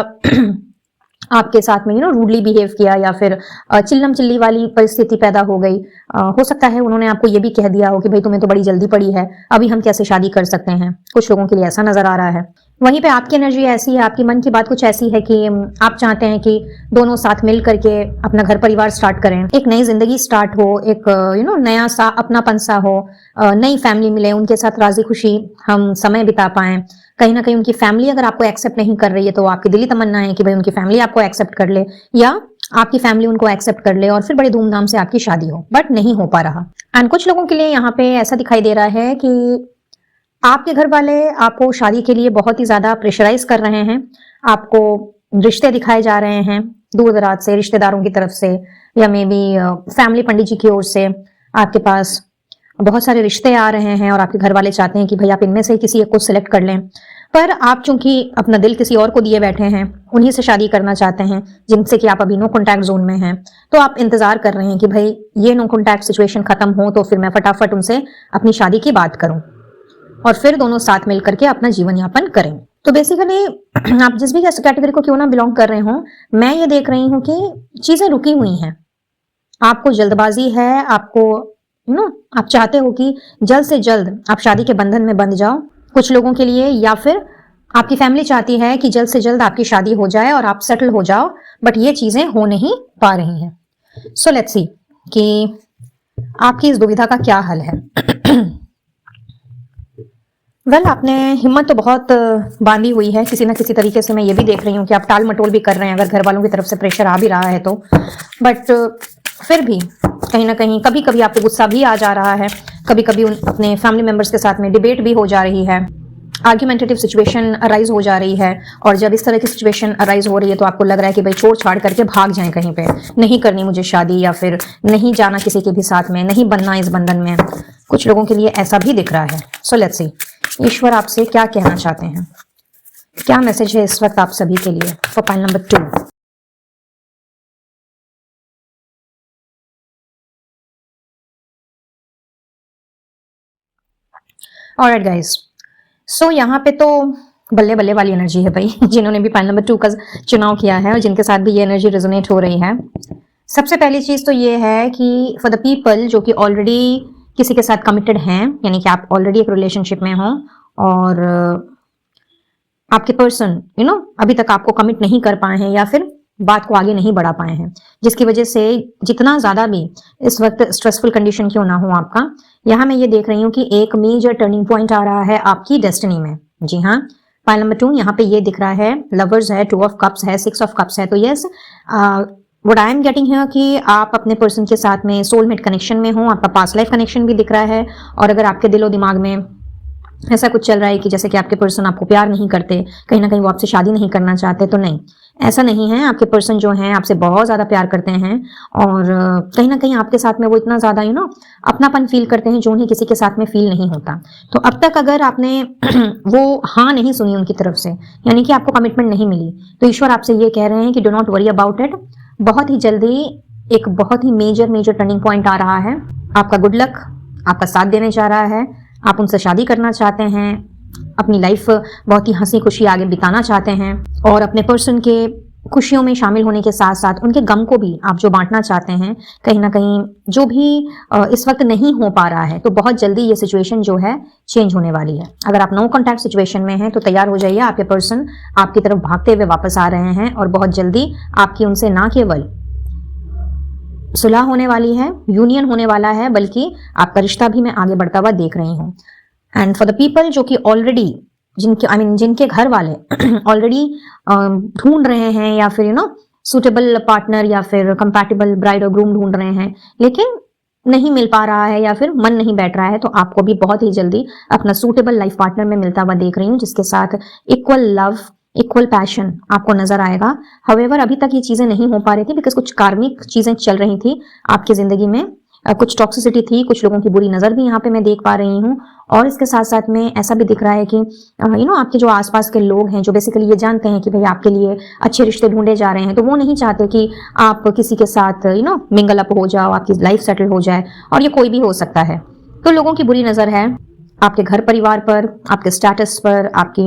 आपके साथ में रूडली बिहेव किया, या फिर चिल्लम चिल्ली वाली परिस्थिति पैदा हो गई। हो सकता है उन्होंने आपको ये भी कह दिया हो कि भाई तुम्हें तो बड़ी जल्दी पड़ी है, अभी हम कैसे शादी कर सकते हैं। कुछ लोगों के लिए ऐसा नजर आ रहा है। वहीं पे आपकी एनर्जी ऐसी है, आपकी मन की बात कुछ ऐसी है कि आप चाहते हैं कि दोनों साथ मिल करके अपना घर परिवार स्टार्ट करें, एक नई जिंदगी स्टार्ट हो, एक नया सा अपनापन सा हो, नई फैमिली मिले, उनके साथ राजी खुशी हम समय बिता पाएं। कहीं ना कहीं उनकी फैमिली अगर आपको एक्सेप्ट नहीं कर रही है, तो आपकी दिली तमन्ना है कि भाई उनकी फैमिली आपको एक्सेप्ट कर ले, या आपकी फैमिली उनको एक्सेप्ट कर ले और फिर बड़े धूमधाम से आपकी शादी हो, बट नहीं हो पा रहा। एंड कुछ लोगों के लिए यहाँ पे ऐसा दिखाई दे रहा है कि आपके घर वाले आपको शादी के लिए बहुत ही ज्यादा प्रेशराइज कर रहे हैं। आपको रिश्ते दिखाए जा रहे हैं दूर दराज से, रिश्तेदारों की तरफ से, या मे बी फैमिली पंडित जी की ओर से आपके पास बहुत सारे रिश्ते आ रहे हैं और आपके घर वाले चाहते हैं कि भाई आप इनमें से किसी एक को सिलेक्ट कर लें। पर आप चूंकि अपना दिल किसी और को दिए बैठे हैं, उन्हीं से शादी करना चाहते हैं जिनसे कि आप अभी नो कॉन्टैक्ट जोन में हैं, तो आप इंतजार कर रहे हैं कि भाई ये नो कॉन्टैक्ट सिचुएशन खत्म हो तो फिर मैं फटाफट उनसे अपनी शादी की बात करूं और फिर दोनों साथ मिल करके अपना जीवन यापन करें। तो बेसिकली आप जिस भी कैटेगरी को क्यों ना बिलोंग कर रहे हो, मैं ये देख रही हूँ कि चीजें रुकी हुई हैं, आपको जल्दबाजी है, आपको आप चाहते हो कि जल्द से जल्द आप शादी के बंधन में बंध जाओ कुछ लोगों के लिए, या फिर आपकी फैमिली चाहती है कि जल्द से जल्द आपकी शादी हो जाए और आप सेटल हो जाओ, बट ये चीजें हो नहीं पा रही हैं। सो लेट्स सी कि आपकी इस दुविधा का क्या हल है। वेल, आपने हिम्मत तो बहुत बांधी हुई है किसी ना किसी तरीके से। मैं ये भी देख रही हूँ कि आप टाल मटोल भी कर रहे हैं अगर घर वालों की तरफ से प्रेशर आ भी रहा है तो, बट फिर भी कहीं ना कहीं कभी कभी आपको गुस्सा भी आ जा रहा है, कभी कभी अपने फैमिली मेंबर्स के साथ में डिबेट भी हो जा रही है, आर्ग्यूमेंटेटिव सिचुएशन अराइज हो जा रही है, और जब इस तरह की सिचुएशन अराइज हो रही है तो आपको लग रहा है कि भाई छोड़ छाड़ करके भाग जाएं कहीं पे, नहीं करनी मुझे शादी, या फिर नहीं जाना किसी के भी साथ में, नहीं बनना इस बंधन में। कुछ लोगों के लिए ऐसा भी दिख रहा है। सो लेट्स सी ईश्वर आपसे क्या कहना चाहते हैं, क्या मैसेज है इस वक्त आप सभी के लिए for pile number 2। Alright guys, so यहाँ पे तो बल्ले बल्ले वाली एनर्जी है भाई जिन्होंने भी पाइल नंबर 2 का चुनाव किया है और जिनके साथ भी ये एनर्जी रेजोनेट हो रही है। सबसे पहली चीज तो ये है कि फॉर द पीपल जो कि ऑलरेडी किसी के साथ कमिटेड हैं, यानी कि आप ऑलरेडी एक रिलेशनशिप में हो और आपके पर्सन अभी तक आपको कमिट नहीं कर पाए हैं या फिर बात को आगे नहीं बढ़ा पाए हैं, जिसकी वजह से जितना ज्यादा भी इस वक्त स्ट्रेसफुल कंडीशन क्यों ना हो आपका, यहाँ मैं ये देख रही हूँ कि एक मेजर टर्निंग पॉइंट आ रहा है आपकी डेस्टिनी में। जी हाँ, पाइल नंबर 2 यहाँ पे ये दिख रहा है, लवर्स है, 2 ऑफ कप्स है, 6 ऑफ कप्स है। तो yes, what I am getting है कि आप अपने पर्सन के साथ में सोलमेट कनेक्शन में हो, आपका पास्ट लाइफ कनेक्शन भी दिख रहा है। और अगर आपके दिलो दिमाग में ऐसा कुछ चल रहा है कि जैसे कि आपके पर्सन आपको प्यार नहीं करते, कहीं ना कहीं वो आपसे शादी नहीं करना चाहते, तो नहीं, ऐसा नहीं है। आपके पर्सन जो हैं आपसे बहुत ज्यादा प्यार करते हैं और कहीं ना कहीं आपके साथ में वो इतना ज्यादा अपनापन फील करते हैं जो उन्हें किसी के साथ में फील नहीं होता। तो अब तक अगर आपने वो हाँ नहीं सुनी उनकी तरफ से, यानी कि आपको कमिटमेंट नहीं मिली, तो ईश्वर आपसे ये कह रहे हैं कि do not worry about it. बहुत ही जल्दी एक बहुत ही मेजर टर्निंग पॉइंट आ रहा है। आपका गुड लक आपका साथ देने जा रहा है। आप उनसे शादी करना चाहते हैं, अपनी लाइफ बहुत ही हंसी खुशी आगे बिताना चाहते हैं और अपने पर्सन के खुशियों में शामिल होने के साथ साथ उनके गम को भी आप जो बांटना चाहते हैं, कहीं ना कहीं जो भी इस वक्त नहीं हो पा रहा है, तो बहुत जल्दी ये सिचुएशन जो है चेंज होने वाली है। अगर आप नो कॉन्टैक्ट सिचुएशन में हैं तो तैयार हो जाइए, आपके पर्सन आपकी तरफ भागते हुए वापस आ रहे हैं और बहुत जल्दी आपकी उनसे ना केवल सुलह होने वाली है, यूनियन होने वाला है, बल्कि आपका रिश्ता भी मैं आगे बढ़ता हुआ देख रही हूँ। एंड फॉर द पीपल जो कि ऑलरेडी जिनके घर वाले ऑलरेडी ढूंढ रहे हैं या फिर सुटेबल पार्टनर या फिर कंपैटिबल ब्राइड और ग्रूम ढूंढ रहे हैं, लेकिन नहीं मिल पा रहा है या फिर मन नहीं बैठ रहा है, तो आपको भी बहुत ही जल्दी अपना सूटेबल लाइफ पार्टनर में मिलता हुआ देख रही हूँ, जिसके साथ इक्वल लव इक्वल पैशन आपको नजर आएगा। हवेवर अभी तक ये चीजें नहीं हो पा रही थी बिकॉज कुछ कार्मिक चीजें चल रही थी आपकी जिंदगी में, कुछ टॉक्सिसिटी थी, कुछ लोगों की बुरी नजर भी यहाँ पे मैं देख पा रही हूँ। और इसके साथ साथ में ऐसा भी दिख रहा है कि आपके जो आसपास के लोग हैं जो बेसिकली ये जानते हैं कि भाई आपके लिए अच्छे रिश्ते ढूंढे जा रहे हैं, तो वो नहीं चाहते कि आप किसी के साथ मिंगल अप हो जाओ, आपकी लाइफ सेटल हो जाए, और ये कोई भी हो सकता है। तो लोगों की बुरी नजर है आपके घर परिवार पर, आपके स्टेटस पर, आपकी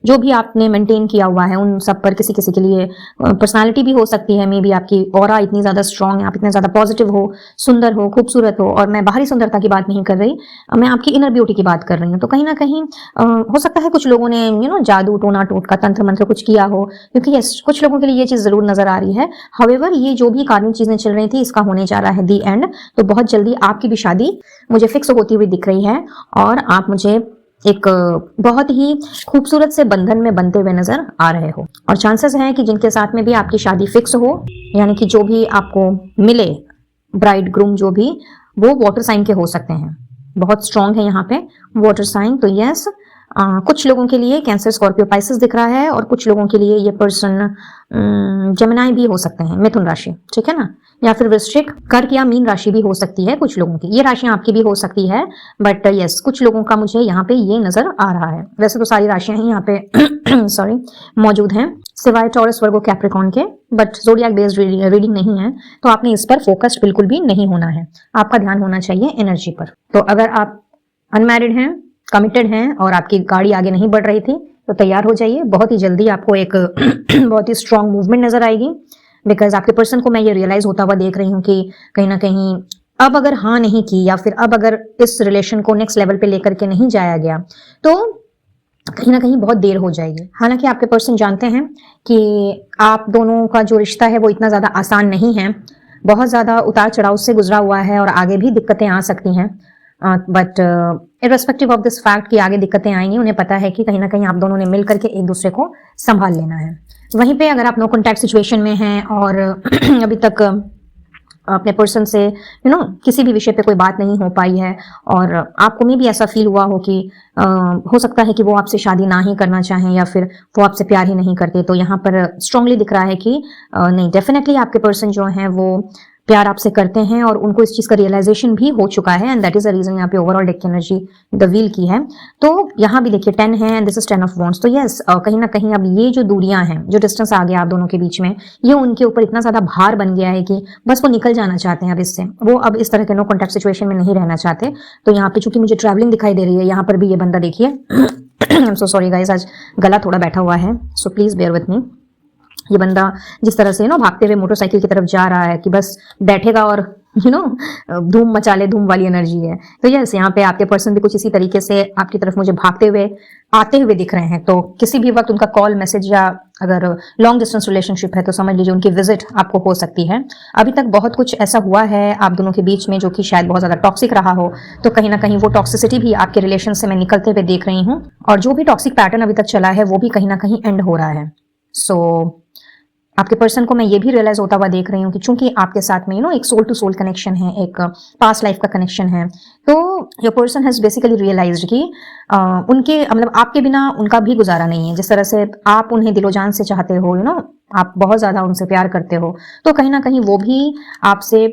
जो भी आपने मेंटेन किया हुआ है उन सब पर। किसी किसी के लिए पर्सनालिटी भी हो सकती है, मे बी आपकी ऑरा इतनी ज्यादा स्ट्रांग है, आप इतने ज्यादा पॉजिटिव हो, सुंदर हो, खूबसूरत हो। और मैं बाहरी सुंदरता की बात नहीं कर रही, मैं आपकी इनर ब्यूटी की बात कर रही हूँ। तो कहीं ना कहीं हो सकता है कुछ लोगों ने जादू टोना टोटका तंत्र मंत्र कुछ किया हो, क्योंकि यस कुछ लोगों के लिए ये चीज जरूर नजर आ रही है। हाउएवर ये जो भी कार्मिक चीजें चल रही थी इसका होने जा रहा है दी एंड। तो बहुत जल्दी आपकी भी शादी मुझे फिक्स होती हुई दिख रही है और आप मुझे एक बहुत ही खूबसूरत से बंधन में बनते हुए नजर आ रहे हो। और चांसेस हैं कि जिनके साथ में भी आपकी शादी फिक्स हो, यानी कि जो भी आपको मिले ब्राइड ग्रूम जो भी, वो वाटर साइन के हो सकते हैं। बहुत स्ट्रांग है यहाँ पे वाटर साइन। तो यस, कुछ लोगों के लिए कैंसर स्कॉर्पियो पाइसेस दिख रहा है और कुछ लोगों के लिए ये पर्सन जमिनाई भी हो सकते हैं, मिथुन राशि, ठीक है ना, या फिर वृश्चिक, कर्क या मीन राशि भी हो सकती है कुछ लोगों की। ये राशियां आपकी भी हो सकती है, बट यस कुछ लोगों का मुझे यहाँ पे ये नजर आ रहा है। वैसे तो सारी राशियां ही यहाँ पे सॉरी मौजूद हैं सिवाय टॉरस वर्गो कैप्रिकॉन के, बट जोडियाक बेस्ड रीडिंग नहीं है, तो आपने इस पर फोकस्ड बिल्कुल भी नहीं होना है। आपका ध्यान होना चाहिए एनर्जी पर। तो अगर आप अनमैरिड हैं, कमिटेड हैं और आपकी गाड़ी आगे नहीं बढ़ रही थी, तो तैयार हो जाइए। बहुत ही जल्दी आपको एक बहुत ही स्ट्रांग मूवमेंट नजर आएगी, बिकॉज आपके पर्सन को मैं ये रियलाइज होता हुआ देख रही हूँ कि कहीं ना कहीं अब अगर हाँ नहीं की या फिर अब अगर इस रिलेशन को नेक्स्ट लेवल पे लेकर के नहीं जाया गया, तो कहीं ना कहीं बहुत देर हो जाएगी। हालांकि आपके पर्सन जानते हैं कि आप दोनों का जो रिश्ता है वो इतना ज्यादा आसान नहीं है, बहुत ज्यादा उतार चढ़ाव से गुजरा हुआ है और आगे भी दिक्कतें आ सकती हैं। But irrespective of this fact कि आगे दिक्कतें आएंगी, उन्हें पता है कि कहीं ना कहीं आप दोनों ने मिल करके एक दूसरे को संभाल लेना है। वहीं पे अगर आप नो कॉन्टैक्ट सिचुएशन में हैं और अभी तक अपने पर्सन से किसी भी विषय पे कोई बात नहीं हो पाई है और आपको में भी ऐसा फील हुआ हो कि हो सकता है कि वो आपसे शादी ना ही करना चाहें या फिर वो आपसे प्यार ही नहीं करते, तो यहाँ पर स्ट्रांगली दिख रहा है कि नहीं, डेफिनेटली आपके पर्सन जो हैं वो प्यार आपसे करते हैं और उनको इस चीज का रियलाइजेशन भी हो चुका है and that is the reason यहाँ पे ओवरऑल डेक की एनर्जी द व्हील की है। तो यहाँ भी देखिए 10 है and this is 10 of wands. तो यस, कहीं ना कहीं अब ये जो दूरियां हैं, जो डिस्टेंस आ गया आप दोनों के बीच में, ये उनके ऊपर इतना ज्यादा भार बन गया है कि बस वो निकल जाना चाहते हैं अब इससे। वो अब इस तरह के नो कॉन्टैक्ट सिचुएशन में नहीं रहना चाहते। तो यहाँ पे चूंकि मुझे ट्रैवलिंग दिखाई दे रही है, यहाँ पर भी ये बंदा देखिए I am so sorry guys, आज गला थोड़ा बैठा हुआ है, so please bear with me. ये बंदा जिस तरह से भागते हुए मोटरसाइकिल की तरफ जा रहा है कि बस बैठेगा और धूम मचा ले, धूम वाली एनर्जी है। तो यस, यहाँ पे आपके पर्सन भी कुछ इसी तरीके से आपकी तरफ मुझे भागते हुए आते हुए दिख रहे हैं। तो किसी भी वक्त उनका कॉल, मैसेज या अगर लॉन्ग डिस्टेंस रिलेशनशिप है तो समझ लीजिए उनकी विजिट आपको हो सकती है। अभी तक बहुत कुछ ऐसा हुआ है आप दोनों के बीच में जो कि शायद बहुत ज्यादा टॉक्सिक रहा हो, तो कहीं ना कहीं वो टॉक्सिसिटी भी आपके रिलेशन से मैं निकलते हुए देख रही हूँ और जो भी टॉक्सिक पैटर्न अभी तक चला है वो भी कहीं ना कहीं एंड हो रहा है। सो आपके पर्सन को मैं ये भी रियलाइज होता हुआ देख रही हूँ कि चूंकि आपके साथ में एक सोल टू सोल कनेक्शन है, एक पास्ट लाइफ का कनेक्शन है, तो your person has basically realised कि उनके मतलब आपके बिना उनका भी गुजारा नहीं है। जिस तरह से आप उन्हें दिलो जान से चाहते हो, आप बहुत ज्यादा उनसे प्यार करते हो, तो कहीं ना कहीं वो भी आपसे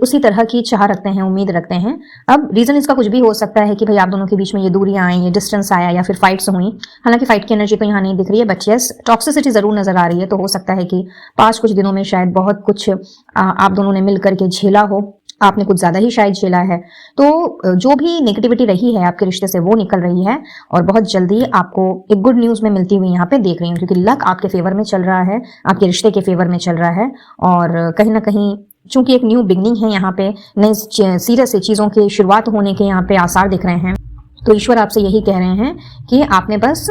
उसी तरह की चाह रखते हैं, उम्मीद रखते हैं। अब रीजन इसका कुछ भी हो सकता है कि भाई आप दोनों के बीच में ये दूरियां आई, ये डिस्टेंस आया या फिर फाइट्स हुई। हालांकि फाइट की एनर्जी तो यहाँ नहीं दिख रही है, बट यस टॉक्सिसिटी जरूर नजर आ रही है। तो हो सकता है कि पास कुछ दिनों में शायद बहुत कुछ आप दोनों ने मिल करके झेला हो, आपने कुछ ज्यादा ही शायद झेला है। तो जो भी नेगेटिविटी रही है आपके रिश्ते से वो निकल रही है और बहुत जल्दी आपको एक गुड न्यूज में मिलती हुई यहाँ पे देख रही हूँ, क्योंकि लक आपके फेवर में चल रहा है, आपके रिश्ते के फेवर में चल रहा है। और कहीं ना कहीं चूंकि एक न्यू बिगनिंग है, यहाँ पे नई सीरियस से चीजों की शुरुआत होने के यहाँ पे आसार दिख रहे हैं। तो ईश्वर आपसे यही कह रहे हैं कि आपने बस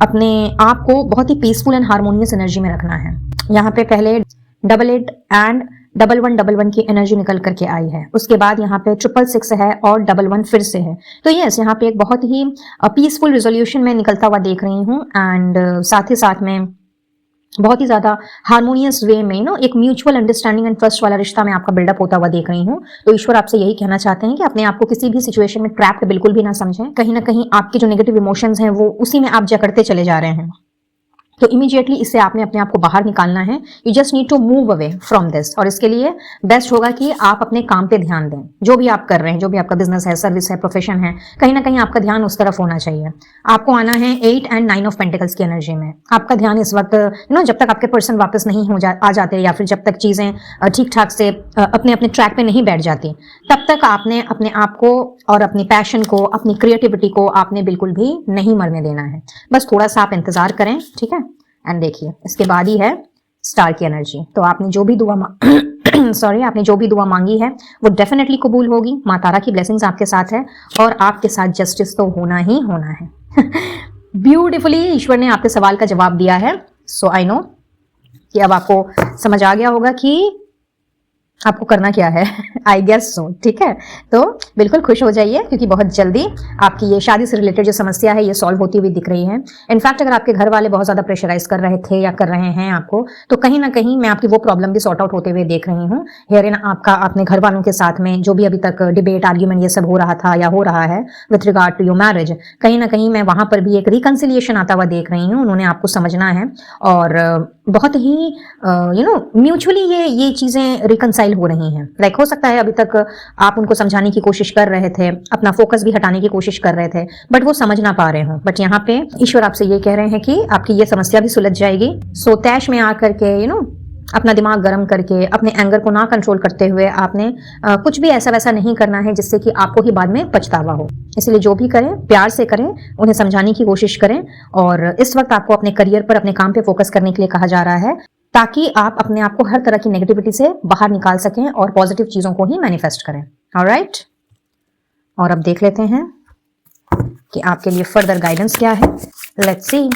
अपने आप को बहुत ही पीसफुल एंड हार्मोनियस एनर्जी में रखना है। यहाँ पे पहले 88 एंड 1111 की एनर्जी निकल करके आई है, उसके बाद यहाँ पे 666 है और 11 फिर से है। तो यस, यहाँ पे एक बहुत ही पीसफुल रिजोल्यूशन में निकलता हुआ देख रही हूँ एंड साथ ही साथ में बहुत ही ज्यादा हार्मोनियस वे में एक म्यूचुअल अंडरस्टैंडिंग एंड ट्रस्ट वाला रिश्ता में आपका बिल्डअप होता हुआ देख रही हूँ। तो ईश्वर आपसे यही कहना चाहते हैं कि अपने आप को किसी भी सिचुएशन में ट्रैप्ड बिल्कुल भी ना समझें। कहीं ना कहीं आपके जो नेगेटिव इमोशंस हैं वो उसी में आप जकड़ते चले जा रहे हैं, तो इमीडिएटली इससे आपने अपने आप को बाहर निकालना है। You just need to move away from this. और इसके लिए बेस्ट होगा कि आप अपने काम पे ध्यान दें। जो भी आप कर रहे हैं, जो भी आपका बिजनेस है, सर्विस है, प्रोफेशन है, कहीं ना कहीं आपका ध्यान उस तरफ होना चाहिए। आपको आना है 8 एंड 9 ऑफ पेंटिकल्स की एनर्जी में। आपका ध्यान इस वक्त जब तक आपके पर्सन वापस नहीं आ जाते या फिर जब तक चीजें ठीक ठाक से अपने अपने ट्रैक पे नहीं बैठ जाती, तब तक आपने अपने आप को और अपनी पैशन को, अपनी क्रिएटिविटी को आपने बिल्कुल भी नहीं मरने देना है। बस थोड़ा सा आप इंतजार करें, ठीक है। एंड देखिए इसके बाद ही है स्टार की एनर्जी। तो आपने जो भी दुआ आपने जो भी दुआ मांगी है वो डेफिनेटली कबूल होगी। माँ तारा की ब्लेसिंग्स आपके साथ है और आपके साथ जस्टिस तो होना ही होना है। ब्यूटीफुली ईश्वर ने आपके सवाल का जवाब दिया है। सो आई नो कि अब आपको समझ आ गया होगा कि आपको करना क्या है। आई गेस सो, ठीक है। तो बिल्कुल खुश हो जाइए क्योंकि बहुत जल्दी आपकी ये शादी से रिलेटेड जो समस्या है ये सॉल्व होती हुई दिख रही है। इनफैक्ट अगर आपके घर वाले बहुत ज्यादा प्रेशराइज कर रहे थे या कर रहे हैं आपको, तो कहीं ना कहीं मैं आपकी वो प्रॉब्लम भी सॉर्ट आउट होते हुए देख रही हूँ। हेयर इन आपका अपने घर वालों के साथ में जो भी अभी तक डिबेट, आर्ग्यूमेंट ये सब हो रहा था या हो रहा है with regard to your marriage, कहीं ना कहीं मैं वहां पर भी एक रिकंसिलिएशन आता हुआ देख रही हूँ। उन्होंने आपको समझना है और बहुत ही म्यूचुअली ये चीजें रिकंसाइल हो रही हैं। लाइक हो सकता है अभी तक आप उनको समझाने की कोशिश कर रहे थे, अपना फोकस भी हटाने की कोशिश कर रहे थे, बट वो समझ ना पा रहे हो। बट यहाँ पे ईश्वर आपसे ये कह रहे हैं कि आपकी ये समस्या भी सुलझ जाएगी। सो तैश में आकर के अपना दिमाग गर्म करके, अपने एंगर को ना कंट्रोल करते हुए आपने कुछ भी ऐसा वैसा नहीं करना है जिससे कि आपको ही बाद में पछतावा हो। इसलिए जो भी करें प्यार से करें, उन्हें समझाने की कोशिश करें। और इस वक्त आपको अपने करियर पर, अपने काम पे फोकस करने के लिए कहा जा रहा है ताकि आप अपने आप को हर तरह की नेगेटिविटी से बाहर निकाल सकें और पॉजिटिव चीजों को ही मैनिफेस्ट करें। ऑलराइट, और अब देख लेते हैं कि आपके लिए फर्दर गाइडेंस क्या है। Let's see.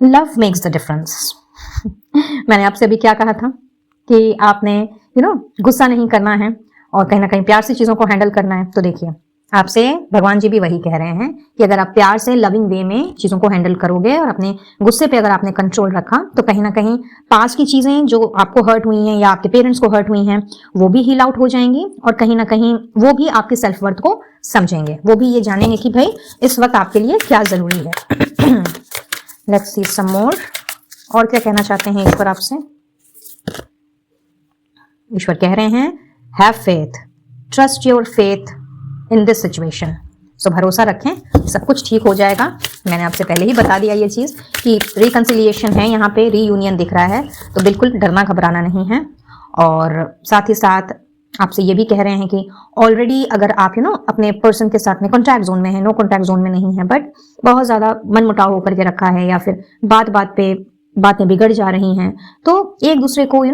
Love makes the difference. मैंने आपसे अभी क्या कहा था कि आपने गुस्सा नहीं करना है और कहीं ना कहीं प्यार से चीजों को हैंडल करना है। तो देखिए, आपसे भगवान जी भी वही कह रहे हैं कि अगर आप प्यार से लविंग वे में चीजों को हैंडल करोगे और अपने गुस्से पे अगर आपने कंट्रोल रखा तो कहीं ना कहीं पास की चीजें जो आपको हर्ट हुई हैं या आपके पेरेंट्स को हर्ट हुई हैं वो भी हील आउट हो जाएंगी और कहीं ना कहीं वो भी आपके सेल्फ वर्थ को समझेंगे, वो भी ये जानेंगे कि भाई इस वक्त आपके लिए क्या जरूरी है। लेट्स सी सम मोर। और क्या कहना चाहते हैं ईश्वर आपसे? ईश्वर कह रहे हैं have faith, trust your faith in this situation. So भरोसा रखें, सब कुछ ठीक हो जाएगा। मैंने आपसे पहले ही बता दिया ये चीज कि रिकंसिलिएशन है, यहाँ पे रीयूनियन दिख रहा है, तो बिल्कुल डरना घबराना नहीं है। और साथ ही साथ आपसे ये भी कह रहे हैं कि ऑलरेडी अगर आप अपने पर्सन के साथ में कॉन्टैक्ट जोन में है, नो कॉन्टैक्ट जोन में नहीं है, बट बहुत ज्यादा मनमुटाव होकर के रखा है या फिर बात बात पे बातें बिगड़ जा रही हैं, तो एक दूसरे को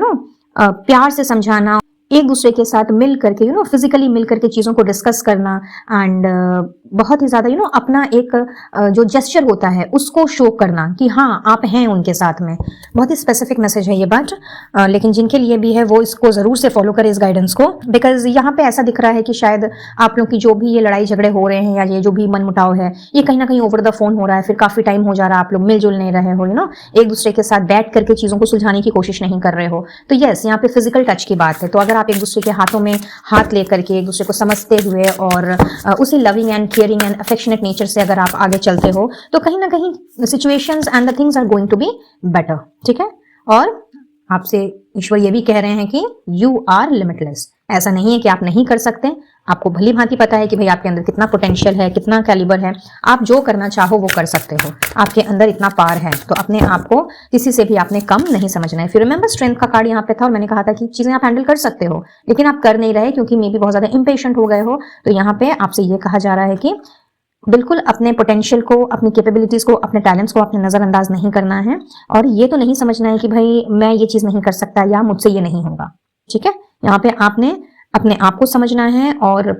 प्यार से समझाना, एक दूसरे के साथ मिल करके फिजिकली मिल करके चीजों को डिस्कस करना एंड बहुत ही ज्यादा अपना एक जो जेस्चर होता है उसको शो करना कि हाँ आप हैं उनके साथ में। बहुत ही स्पेसिफिक मैसेज है ये बात, लेकिन जिनके लिए भी है वो इसको जरूर से फॉलो करें इस गाइडेंस को, बिकॉज यहाँ पे ऐसा दिख रहा है कि शायद आप लोग की जो भी ये लड़ाई झगड़े हो रहे हैं या ये जो भी मनमुटाव है ये कहीं ना कहीं ओवर द फोन हो रहा है, फिर काफी टाइम हो जा रहा है, आप लोग मिलजुल नहीं रहे हो, एक दूसरे के साथ बैठ करके चीजों को सुलझाने की कोशिश नहीं कर रहे हो। तो यस, यहाँ पे फिजिकल टच की बात है, तो अगर आप एक दूसरे के हाथों में हाथ लेकर के एक दूसरे को समझते हुए और उसी loving and caring and affectionate nature से अगर आप आगे चलते हो तो कहीं ना कहीं situations and the things are going to be better. ठीक है, और आपसे ईश्वर ये भी कह रहे हैं कि यू आर लिमिटलेस। ऐसा नहीं है कि आप नहीं कर सकते, आपको भली भांति पता है कि भाई आपके अंदर कितना पोटेंशियल है, कितना कैलिबर है, आप जो करना चाहो वो कर सकते हो, आपके अंदर इतना पार है, तो अपने आप को किसी से भी आपने कम नहीं समझना है। फिर रिमेंबर स्ट्रेंथ का कार्ड यहाँ पे था और मैंने कहा था कि चीजें आप हैंडल कर सकते हो लेकिन आप कर नहीं रहे क्योंकि मे बी बहुत ज्यादा इम्पेशेंट हो गए हो। तो यहाँ पे आपसे ये कहा जा रहा है कि बिल्कुल अपने पोटेंशियल को, अपनी कैपेबिलिटीज को, अपने टैलेंट्स को आपने नजरअंदाज नहीं करना है और ये तो नहीं समझना है कि भाई मैं ये चीज नहीं कर सकता या मुझसे ये नहीं होगा। ठीक है, यहाँ पे आपने अपने आप को समझना है और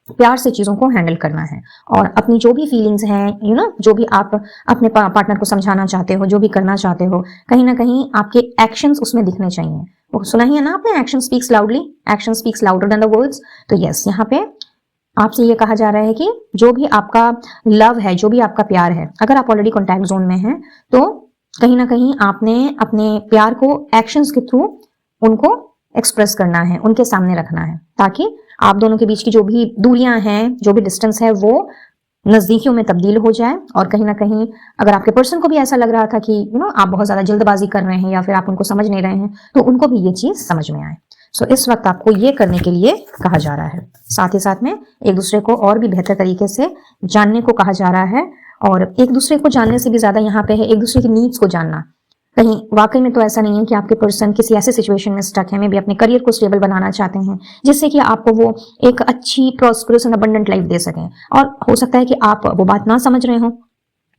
प्यार से चीजों को हैंडल करना है और अपनी जो भी फीलिंग्स हैं, जो भी आप अपने पार्टनर को समझाना चाहते हो, जो भी करना चाहते हो, कहीं ना कहीं आपके एक्शंस उसमें दिखने चाहिए। वो सुना ही है ना आपने, action speaks loudly, action speaks louder than the words. तो यस, यहाँ पे आपसे ये कहा जा रहा है कि जो भी आपका लव है, जो भी आपका प्यार है, अगर आप ऑलरेडी कॉन्टैक्ट जोन में हैं तो कहीं ना कहीं आपने अपने प्यार को एक्शंस के थ्रू उनको एक्सप्रेस करना है, उनके सामने रखना है, ताकि आप दोनों के बीच की जो भी दूरियां हैं, जो भी डिस्टेंस है, वो नजदीकियों में तब्दील हो जाए। और कहीं ना कहीं अगर आपके पर्सन को भी ऐसा लग रहा था कि आप बहुत ज्यादा जल्दबाजी कर रहे हैं या फिर आप उनको समझ नहीं रहे हैं, तो उनको भी ये चीज समझ में आए। सो इस वक्त आपको ये करने के लिए कहा जा रहा है। साथ ही साथ में एक दूसरे को और भी बेहतर तरीके से जानने को कहा जा रहा है और एक दूसरे को जानने से भी ज्यादा यहाँ पे है एक दूसरे की नीड्स को जानना। कहीं वाकई में तो ऐसा नहीं है कि आपके पर्सन किसी ऐसे सिचुएशन में स्टक है, मे भी अपने करियर को स्टेबल बनाना चाहते हैं जिससे कि आपको वो एक अच्छी प्रॉस्परस एंड अबंडेंट लाइफ दे सकें, और हो सकता है कि आप वो बात ना समझ रहे हो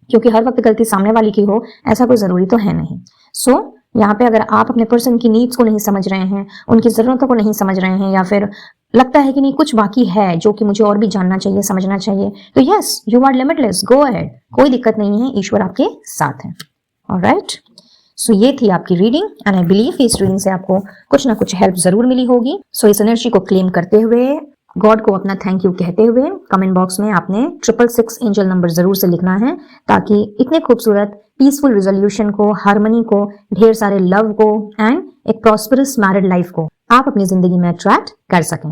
क्योंकि हर वक्त गलती सामने वाली की हो ऐसा कोई जरूरी तो है नहीं। सो यहाँ पे अगर आप अपने पर्सन की नीड्स को नहीं समझ रहे हैं, उनकी जरूरतों को नहीं समझ रहे हैं या फिर लगता है कि नहीं कुछ बाकी है जो कि मुझे और भी जानना चाहिए, समझना चाहिए, तो yes, you are limitless, go ahead, कोई दिक्कत नहीं है, ईश्वर आपके साथ है। ऑलराइट, सो ये थी आपकी रीडिंग एंड आई बिलीव इस रीडिंग से आपको कुछ ना कुछ हेल्प जरूर मिली होगी। सो इस एनर्जी को क्लेम करते हुए, गॉड को अपना थैंक यू कहते हुए कमेंट बॉक्स में आपने 666 एंजल नंबर जरूर से लिखना है, ताकि इतने खूबसूरत पीसफुल रिजोल्यूशन को, हार्मनी को, ढेर सारे लव को एंड एक प्रॉस्परस मैरिड लाइफ को आप अपनी जिंदगी में अट्रैक्ट कर सकें।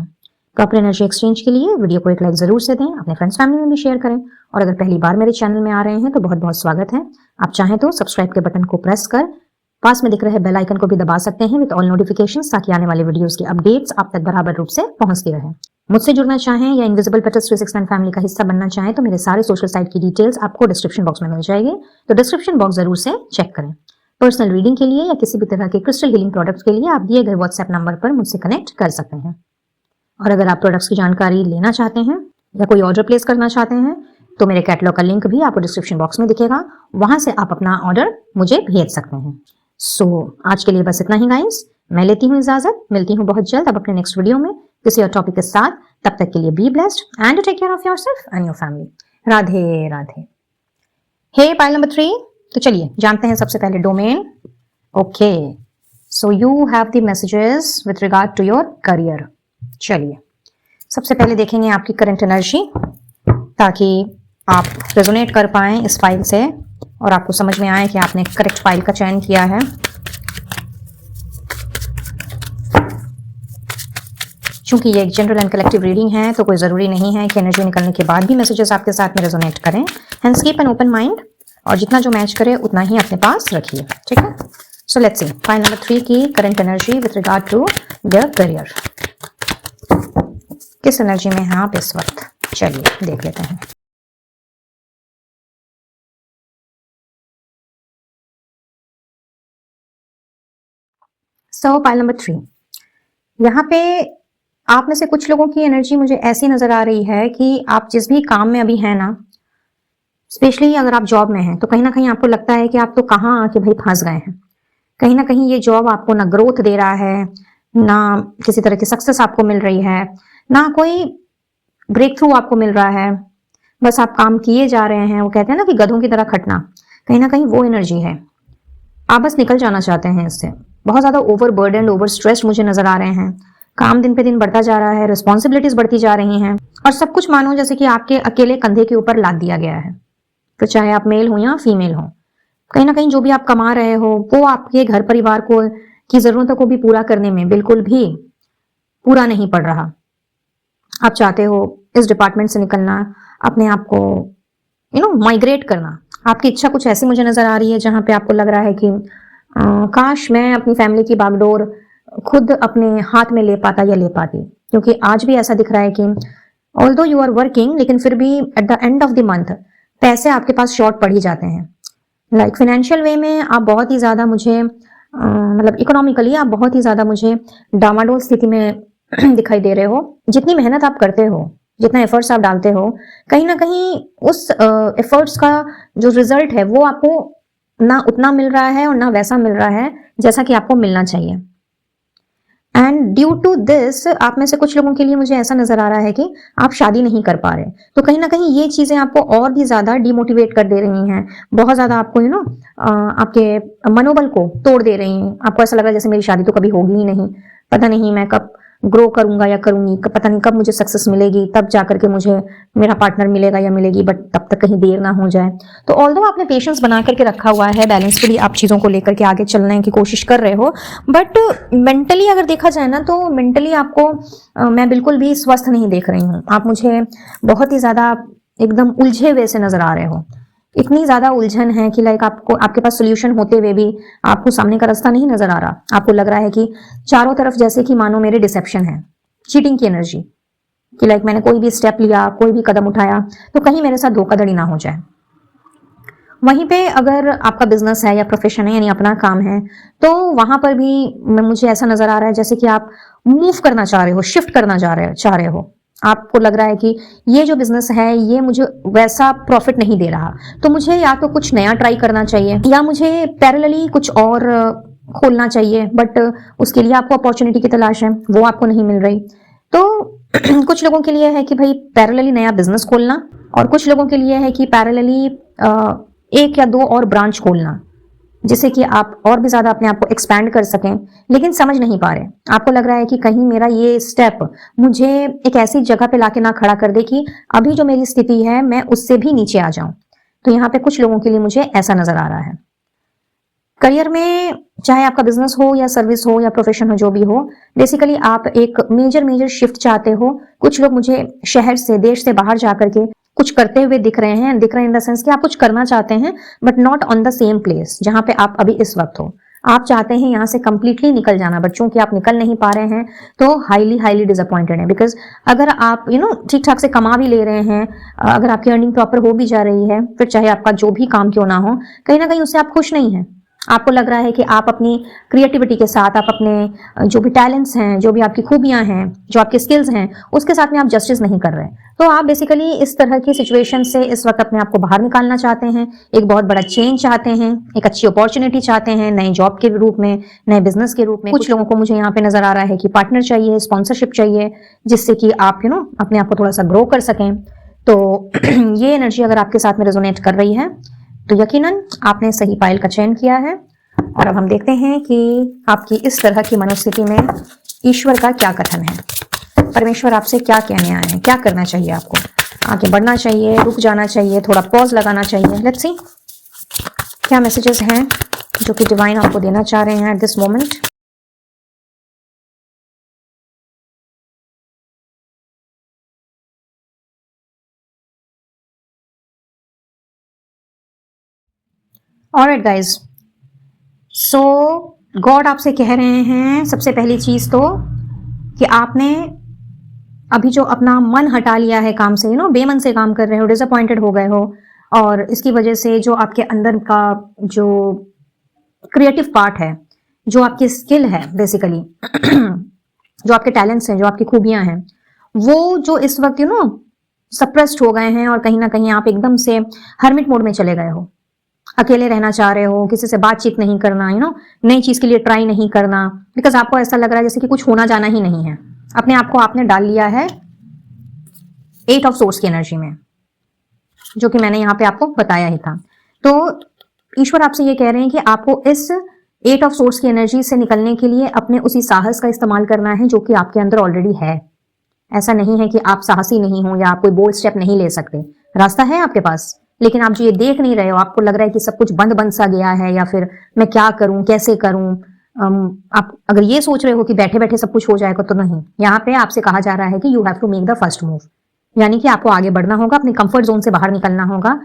प्रॉपर एनर्जी एक्सचेंज के लिए वीडियो को एक लाइक जरूर से दें, अपने फ्रेंड्स फैमिली में भी शेयर करें, और अगर पहली बार मेरे चैनल में आ रहे हैं तो बहुत बहुत स्वागत है। आप चाहें तो सब्सक्राइब के बटन को प्रेस कर पास में दिख रहे बेल आइकन को भी दबा सकते हैं विद ऑल नोटिफिकेशंस, ताकि आने वाले वीडियोस की अपडेट्स आप तक बराबर रूप से पहुंचती रहे। मुझसे जुड़ना चाहें या इनविजिबल पेटल्स 369 फैमिली का हिस्सा बनना चाहें तो मेरे सारे सोशल साइट की डिटेल्स आपको डिस्क्रिप्शन बॉक्स में मिल जाएगी, तो डिस्क्रिप्शन बॉक्स जरूर से चेक करें। पर्सनल रीडिंग के लिए या किसी भी तरह के क्रिस्टल हीलिंग प्रोडक्ट्स के लिए आप दिए गए व्हाट्सएप नंबर पर मुझसे कनेक्ट कर सकते हैं। और अगर आप प्रोडक्ट्स की जानकारी लेना चाहते हैं या कोई ऑर्डर प्लेस करना चाहते हैं तो मेरे कैटलॉग का लिंक भी आपको डिस्क्रिप्शन बॉक्स में दिखेगा, वहां से आप अपना ऑर्डर मुझे भेज सकते हैं। सो आज के लिए बस इतना ही गाइस, मैं लेती हूँ इजाजत, मिलती हूँ बहुत जल्द अब अपने नेक्स्ट वीडियो में किसी और टॉपिक के साथ। तब तक के लिए be blessed and take care of yourself and your family. Radhe Radhe. Hey pile number 3, तो चलिए जानते हैं सबसे पहले domain okay, so you have the messages with regard to your career. चलिए, सबसे पहले देखेंगे आपकी करंट एनर्जी, ताकि आप रेजोनेट कर पाएं इस फाइल से और आपको समझ में आए कि आपने करेक्ट फाइल का चयन किया है। चूंकि ये एक जनरल एंड कलेक्टिव रीडिंग है, तो कोई ज़रूरी नहीं है कि एनर्जी निकलने के बाद भी मैसेजेस आपके साथ में रेजोनेट करें। Hence keep an open mind, और जितना जो मैच करे उतना ही अपने पास रखिए, ठीक है। So let's see file number 3 की current energy with regard to their career. किस एनर्जी में हैं आप इस वक्त? चलिए देख लेते हैं। सो फाइल नंबर 3, यहाँ पे आप में से कुछ लोगों की एनर्जी मुझे ऐसी नजर आ रही है कि आप जिस भी काम में अभी हैं ना, स्पेशली अगर आप जॉब में हैं, तो कहीं ना कहीं आपको लगता है कि आप तो कहाँ आके भाई फंस गए हैं। कहीं ना कहीं ये जॉब आपको ना ग्रोथ दे रहा है, ना किसी तरह की सक्सेस आपको मिल रही है, ना कोई ब्रेक थ्रू आपको मिल रहा है। बस आप काम किए जा रहे हैं, वो कहते हैं ना कि गधों की तरह खटना, कहीं ना कहीं वो एनर्जी है। आप बस निकल जाना चाहते हैं इससे। बहुत ज्यादा ओवर बर्डन, ओवर स्ट्रेस मुझे नजर आ रहे हैं। काम दिन पे दिन बढ़ता जा रहा है, रिस्पॉन्सिबिलिटीज बढ़ती जा रही हैं, और सब कुछ मानो जैसे कि आपके अकेले कंधे के ऊपर लाद दिया गया है। तो चाहे आप मेल हो या फीमेल हो, कहीं ना कहीं जो भी आप कमा रहे हो वो आपके घर परिवार को की जरूरतों को भी पूरा करने में बिल्कुल भी पूरा नहीं पड़ रहा। आप चाहते हो इस डिपार्टमेंट से निकलना, अपने आप को माइग्रेट करना। आपकी इच्छा कुछ ऐसी मुझे नजर आ रही है जहां पे आपको लग रहा है कि काश मैं अपनी फैमिली की बागडोर खुद अपने हाथ में ले पाता या ले पाती। क्योंकि आज भी ऐसा दिख रहा है कि ऑल्दो यू आर वर्किंग, लेकिन फिर भी at the end of the month पैसे आपके पास शॉर्ट पड़ ही जाते हैं। लाइक फाइनेंशियल वे में आप बहुत ही ज्यादा मुझे मतलब इकोनॉमिकली आप बहुत ही ज्यादा मुझे डामाडोल स्थिति में दिखाई दे रहे हो। जितनी मेहनत आप करते हो, जितना एफर्ट्स आप डालते हो, कहीं ना कहीं उस एफर्ट्स का जो रिजल्ट है वो आपको ना उतना मिल रहा है और ना वैसा मिल रहा है जैसा कि आपको मिलना चाहिए। एंड ड्यू टू दिस, आप में से कुछ लोगों के लिए मुझे ऐसा नजर आ रहा है कि आप शादी नहीं कर पा रहे। तो कहीं ना कहीं ये चीजें आपको और भी ज्यादा डिमोटिवेट कर दे रही हैं, बहुत ज्यादा आपको आपके मनोबल को तोड़ दे रही हैं। आपको ऐसा लग रहा है जैसे मेरी शादी तो कभी होगी ही नहीं, पता नहीं मैं कब ग्रो करूंगा या करूंगी, पता नहीं कब मुझे सक्सेस मिलेगी, तब जाकर के मुझे मेरा पार्टनर मिलेगा या मिलेगी, बट तब तक कहीं देर ना हो जाए। तो ऑल्दो आपने पेशेंस बना करके रखा हुआ है, बैलेंसफुली आप चीज़ों को लेकर के आगे चलने की कोशिश कर रहे हो, बट मेंटली अगर देखा जाए ना, तो मेंटली आपको मैं बिल्कुल भी स्वस्थ नहीं देख रही हूँ। आप मुझे बहुत ही ज़्यादा एकदम उलझे हुए से नजर आ रहे हो। इतनी ज्यादा उलझन है कि लाइक आपको आपके पास सोल्यूशन होते हुए भी आपको सामने का रास्ता नहीं नजर आ रहा। आपको लग रहा है कि चारों तरफ जैसे कि मानो मेरे डिसेप्शन है, चीटिंग की एनर्जी, कि लाइक मैंने कोई भी स्टेप लिया, कोई भी कदम उठाया तो कहीं मेरे साथ धोखाधड़ी ना हो जाए। वहीं पे अगर आपका बिजनेस है या प्रोफेशन है, यानी अपना काम है, तो वहां पर भी मुझे ऐसा नजर आ रहा है जैसे कि आप मूव करना चाह रहे हो, शिफ्ट करना चाह रहे हो। आपको लग रहा है कि ये जो बिजनेस है ये मुझे वैसा प्रॉफिट नहीं दे रहा, तो मुझे या तो कुछ नया ट्राई करना चाहिए या मुझे पैरेलली कुछ और खोलना चाहिए, बट उसके लिए आपको अपॉर्चुनिटी की तलाश है, वो आपको नहीं मिल रही। तो कुछ लोगों के लिए है कि भाई पैरेलली नया बिजनेस खोलना, और कुछ लोगों के लिए है कि पैरेलली एक या दो और ब्रांच खोलना, जिससे कि आप और भी ज्यादा अपने आप को एक्सपैंड कर सकें, लेकिन समझ नहीं पा रहे। आपको लग रहा है कि कहीं मेरा ये स्टेप मुझे एक ऐसी जगह पे लाके ना खड़ा कर दे कि अभी जो मेरी स्थिति है मैं उससे भी नीचे आ जाऊं। तो यहाँ पे कुछ लोगों के लिए मुझे ऐसा नजर आ रहा है। करियर में चाहे आपका बिजनेस हो या सर्विस हो या प्रोफेशन हो, जो भी हो, बेसिकली आप एक मेजर शिफ्ट चाहते हो। कुछ लोग मुझे शहर से, देश से बाहर जाकर के कुछ करते हुए दिख रहे हैं इन द सेंस कि आप कुछ करना चाहते हैं, but not on the same place जहां पे आप अभी इस वक्त हो। आप चाहते हैं यहाँ से कंप्लीटली निकल जाना, बट चूंकि आप निकल नहीं पा रहे हैं तो हाईली डिसअपॉइंटेड है। बिकॉज अगर आप ठीक ठाक से कमा भी ले रहे हैं, अगर आपकी अर्निंग प्रॉपर हो भी जा रही है, फिर चाहे आपका जो भी काम क्यों ना हो, कहीं ना कहीं उससे आप खुश नहीं हैं। आपको लग रहा है कि आप अपनी क्रिएटिविटी के साथ, आप अपने जो भी टैलेंट्स हैं, जो भी आपकी खूबियां हैं, जो आपके स्किल्स हैं, उसके साथ में आप जस्टिस नहीं कर रहे। तो आप बेसिकली इस तरह की सिचुएशन से इस वक्त अपने आप को बाहर निकालना चाहते हैं, एक बहुत बड़ा चेंज चाहते हैं, एक अच्छी अपॉर्चुनिटी चाहते हैं, नए जॉब के रूप में, नए बिजनेस के रूप में। कुछ लोगों को मुझे यहाँ पे नजर आ रहा है कि पार्टनर चाहिए, स्पॉन्सरशिप चाहिए, जिससे कि आप अपने आप को थोड़ा सा ग्रो कर सकें। तो ये एनर्जी अगर आपके साथ में रेजोनेट कर रही है तो यकीनन आपने सही फाइल का चयन किया है। और अब हम देखते हैं कि आपकी इस तरह की मनोस्थिति में ईश्वर का क्या कथन है। परमेश्वर आपसे क्या कहने आए हैं, क्या करना चाहिए आपको? आगे बढ़ना चाहिए, रुक जाना चाहिए, थोड़ा पॉज लगाना चाहिए? लेट्स सी क्या मैसेजेस हैं जो कि डिवाइन आपको देना चाह रहे हैं at this moment. Alright guys, so God आपसे कह रहे हैं सबसे पहली चीज तो कि आपने अभी जो अपना मन हटा लिया है काम से, बेमन से काम कर रहे हो, डिसअपॉइंटेड हो गए हो, और इसकी वजह से जो आपके अंदर का जो क्रिएटिव पार्ट है, जो आपकी स्किल है बेसिकली जो आपके टैलेंट्स हैं, जो आपकी खूबियां हैं, वो जो इस वक्त सप्रेस्ड हो गए हैं और कहीं ना कहीं आप एकदम से हर्मिट मोड में चले गए हो, अकेले रहना चाह रहे हो, किसी से बातचीत नहीं करना, नई चीज के लिए ट्राई नहीं करना, बिकॉज आपको ऐसा लग रहा है जैसे कि कुछ होना जाना ही नहीं है। अपने आप को आपने डाल लिया है 8 ऑफ सोर्स की एनर्जी में, जो कि मैंने यहाँ पे आपको बताया ही था। तो ईश्वर आपसे ये कह रहे हैं कि आपको इस 8 ऑफ सोर्स की एनर्जी से निकलने के लिए अपने उसी साहस का इस्तेमाल करना है जो कि आपके अंदर ऑलरेडी है। ऐसा नहीं है कि आप साहसी नहीं हो या आप कोई बोल्ड स्टेप नहीं ले सकते, रास्ता है आपके पास, लेकिन आप जो ये देख नहीं रहे हो, आपको लग रहा है कि सब कुछ बंद बंद सा गया है, या फिर मैं क्या करूं, कैसे करूं। आप अगर ये सोच रहे हो कि बैठे बैठे सब कुछ हो जाएगा, तो नहीं। यहाँ पे आपसे कहा जा रहा है कि you have to make the first move, यानी कि आपको आगे बढ़ना होगा, अपने कंफर्ट जोन से बाहर निकलना होगा।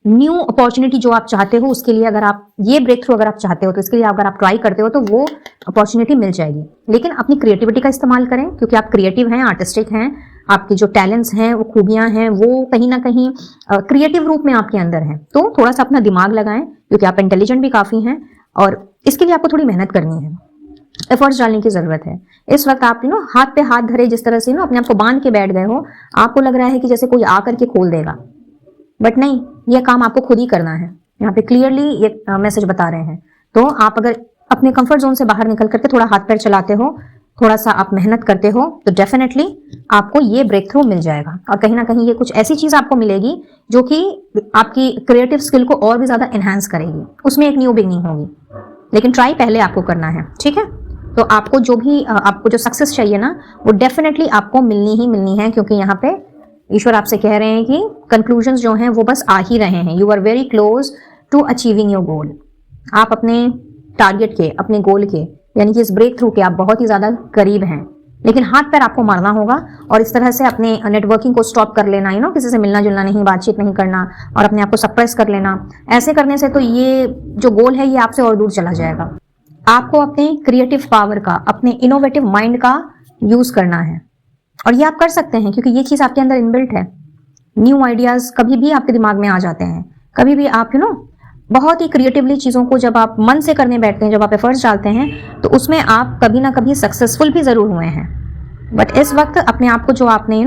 न्यू अपॉर्चुनिटी जो आप चाहते हो, उसके लिए अगर आप ये ब्रेक थ्रू अगर आप चाहते हो, तो इसके लिए अगर आप ट्राई करते हो तो वो अपॉर्चुनिटी मिल जाएगी। लेकिन अपनी क्रिएटिविटी का इस्तेमाल करें, क्योंकि आप क्रिएटिव हैं, आर्टिस्टिक हैं, आपके जो टैलेंट्स हैं, वो खूबियां हैं, वो कहीं ना कहीं क्रिएटिव रूप में आपके अंदर हैं। तो थोड़ा सा अपना दिमाग लगाएं, क्योंकि आप इंटेलिजेंट भी काफी हैं, और इसके लिए आपको थोड़ी मेहनत करनी है, एफर्ट्स डालने की जरूरत है। इस वक्त आप हाथ पे हाथ धरे जिस तरह से अपने आप को बांध के बैठ गए हो, आपको लग रहा है कि जैसे कोई आकर के खोल देगा, बट नहीं, यह काम आपको खुद ही करना है। यहाँ पे क्लियरली ये मैसेज बता रहे हैं। तो आप अगर अपने कंफर्ट जोन से बाहर निकल करके थोड़ा हाथ पैर चलाते हो, थोड़ा सा आप मेहनत करते हो, तो डेफिनेटली आपको ये ब्रेक थ्रू मिल जाएगा। और कहीं ना कहीं ये कुछ ऐसी चीज आपको मिलेगी जो कि आपकी क्रिएटिव स्किल को और भी ज्यादा एनहांस करेगी। उसमें एक न्यू बिगनिंग होगी, लेकिन ट्राई पहले आपको करना है, ठीक है? तो आपको जो सक्सेस चाहिए ना, वो डेफिनेटली आपको मिलनी ही मिलनी है, क्योंकि यहाँ पे ईश्वर आपसे कह रहे हैं कि कंक्लूजन्स जो हैं वो बस आ ही रहे हैं। You are very close to achieving your goal. आप अपने टारगेट के, अपने गोल के, यानी कि इस ब्रेक थ्रू के आप बहुत ही ज्यादा करीब हैं। लेकिन हाथ पैर आपको मारना होगा, और इस तरह से अपने नेटवर्किंग को स्टॉप कर लेना, किसी से मिलना जुलना नहीं, बातचीत नहीं करना, और अपने आप को सप्रेस कर लेना। ऐसे करने से तो ये जो गोल है ये आपसे और दूर चला जाएगा। आपको अपने क्रिएटिव पावर का, अपने इनोवेटिव माइंड का यूज करना है, और ये आप कर सकते हैं, क्योंकि ये चीज आपके अंदर इनबिल्ट है। न्यू आइडियाज कभी भी आपके दिमाग में आ जाते हैं। कभी भी आप बहुत ही क्रिएटिवली चीजों को जब आप मन से करने बैठते हैं, जब आप एफर्ट्स डालते हैं, तो उसमें आप कभी ना कभी सक्सेसफुल भी जरूर हुए हैं। बट इस वक्त अपने आप को जो आपने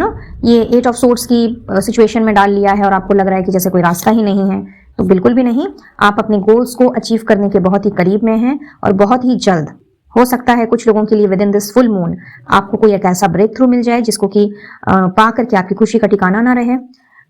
ये 8 ऑफ सोर्स की सिचुएशन में डाल लिया है, और आपको लग रहा है कि जैसे कोई रास्ता ही नहीं है, तो बिल्कुल भी नहीं। आप अपने गोल्स को अचीव करने के बहुत ही करीब में हैं, और बहुत ही जल्द हो सकता है कुछ लोगों के लिए with in this full moon आपको कोई एक ऐसा ब्रेक थ्रू मिल जाए जिसको कि पा करके आपकी खुशी का ठिकाना ना रहे।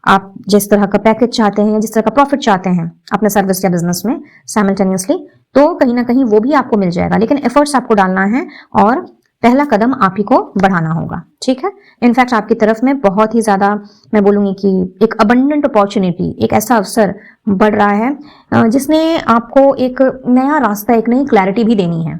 आप जिस तरह का पैकेज चाहते हैं, जिस तरह का प्रॉफिट चाहते हैं अपने सर्विस या बिजनेस में साइमल्टेनियसली, तो कहीं ना कहीं वो भी आपको मिल जाएगा। लेकिन एफर्ट्स आपको डालना है, और पहला कदम आप ही को बढ़ाना होगा, ठीक है? इनफैक्ट आपकी तरफ में बहुत ही ज्यादा, मैं बोलूंगी कि एक अबंडेंट अपॉर्चुनिटी, एक ऐसा अवसर बढ़ रहा है जिसने आपको एक नया रास्ता, एक नई क्लैरिटी भी देनी है।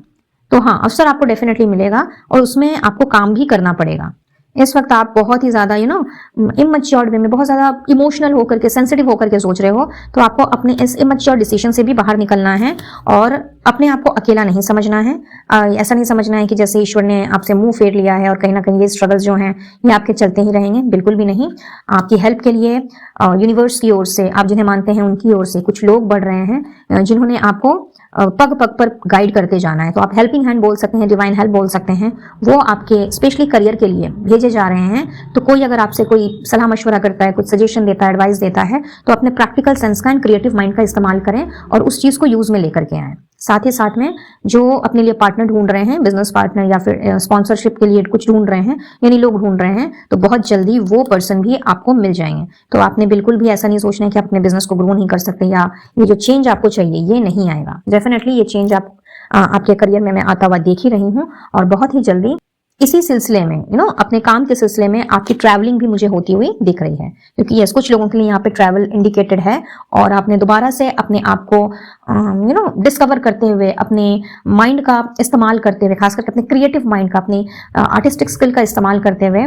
तो हाँ, अवसर आपको डेफिनेटली मिलेगा, और उसमें आपको काम भी करना पड़ेगा। इस वक्त आप बहुत ही ज्यादा इमैच्योर्ड वे में, बहुत ज्यादा इमोशनल होकर के, सेंसिटिव होकर के सोच रहे हो। तो आपको अपने इस इमैच्योर डिसीजन से भी बाहर निकलना है, और अपने आप को अकेला नहीं समझना है। ऐसा नहीं समझना है कि जैसे ईश्वर ने आपसे मुंह फेर लिया है और कहीं ना कहीं ये स्ट्रगल्स जो हैं ये आपके चलते ही रहेंगे। बिल्कुल भी नहीं। आपकी हेल्प के लिए यूनिवर्स की ओर से, आप जिन्हें मानते हैं उनकी ओर से कुछ लोग बढ़ रहे हैं, जिन्होंने आपको पग पग पर गाइड करते जाना है। तो आप हेल्पिंग हैंड बोल सकते हैं, डिवाइन हेल्प बोल सकते हैं। वो आपके स्पेशली करियर के लिए भेजे जा रहे हैं। तो कोई अगर आपसे कोई सलाह मशवरा करता है, कुछ सजेशन देता है, एडवाइस देता है, तो अपने प्रैक्टिकल सेंस का एंड क्रिएटिव माइंड का इस्तेमाल करें, और उस चीज को यूज में लेकर के आए। साथ ही साथ में जो अपने लिए पार्टनर ढूंढ रहे हैं, बिजनेस पार्टनर या फिर स्पॉन्सरशिप के लिए कुछ ढूंढ रहे हैं, यानी लोग ढूंढ रहे हैं, तो बहुत जल्दी वो पर्सन भी आपको मिल जाएंगे। तो आपने बिल्कुल भी ऐसा नहीं सोचना है कि आप अपने बिजनेस को ग्रो नहीं कर सकते, या ये जो चेंज आपको चाहिए ये नहीं आएगा। डेफिनेटली ये चेंज आप आपके करियर में मैं आता हुआ देख ही रही हूँ। और बहुत ही जल्दी इसी सिलसिले में अपने काम के सिलसिले में आपकी ट्रैवलिंग भी मुझे होती हुई दिख रही है, क्योंकि यस कुछ लोगों के लिए यहाँ पे ट्रैवल इंडिकेटेड है। और आपने दोबारा से अपने आप को डिस्कवर करते हुए, अपने माइंड का इस्तेमाल करते हुए, खास करके अपने क्रिएटिव माइंड का, अपनी आर्टिस्टिक स्किल का इस्तेमाल करते हुए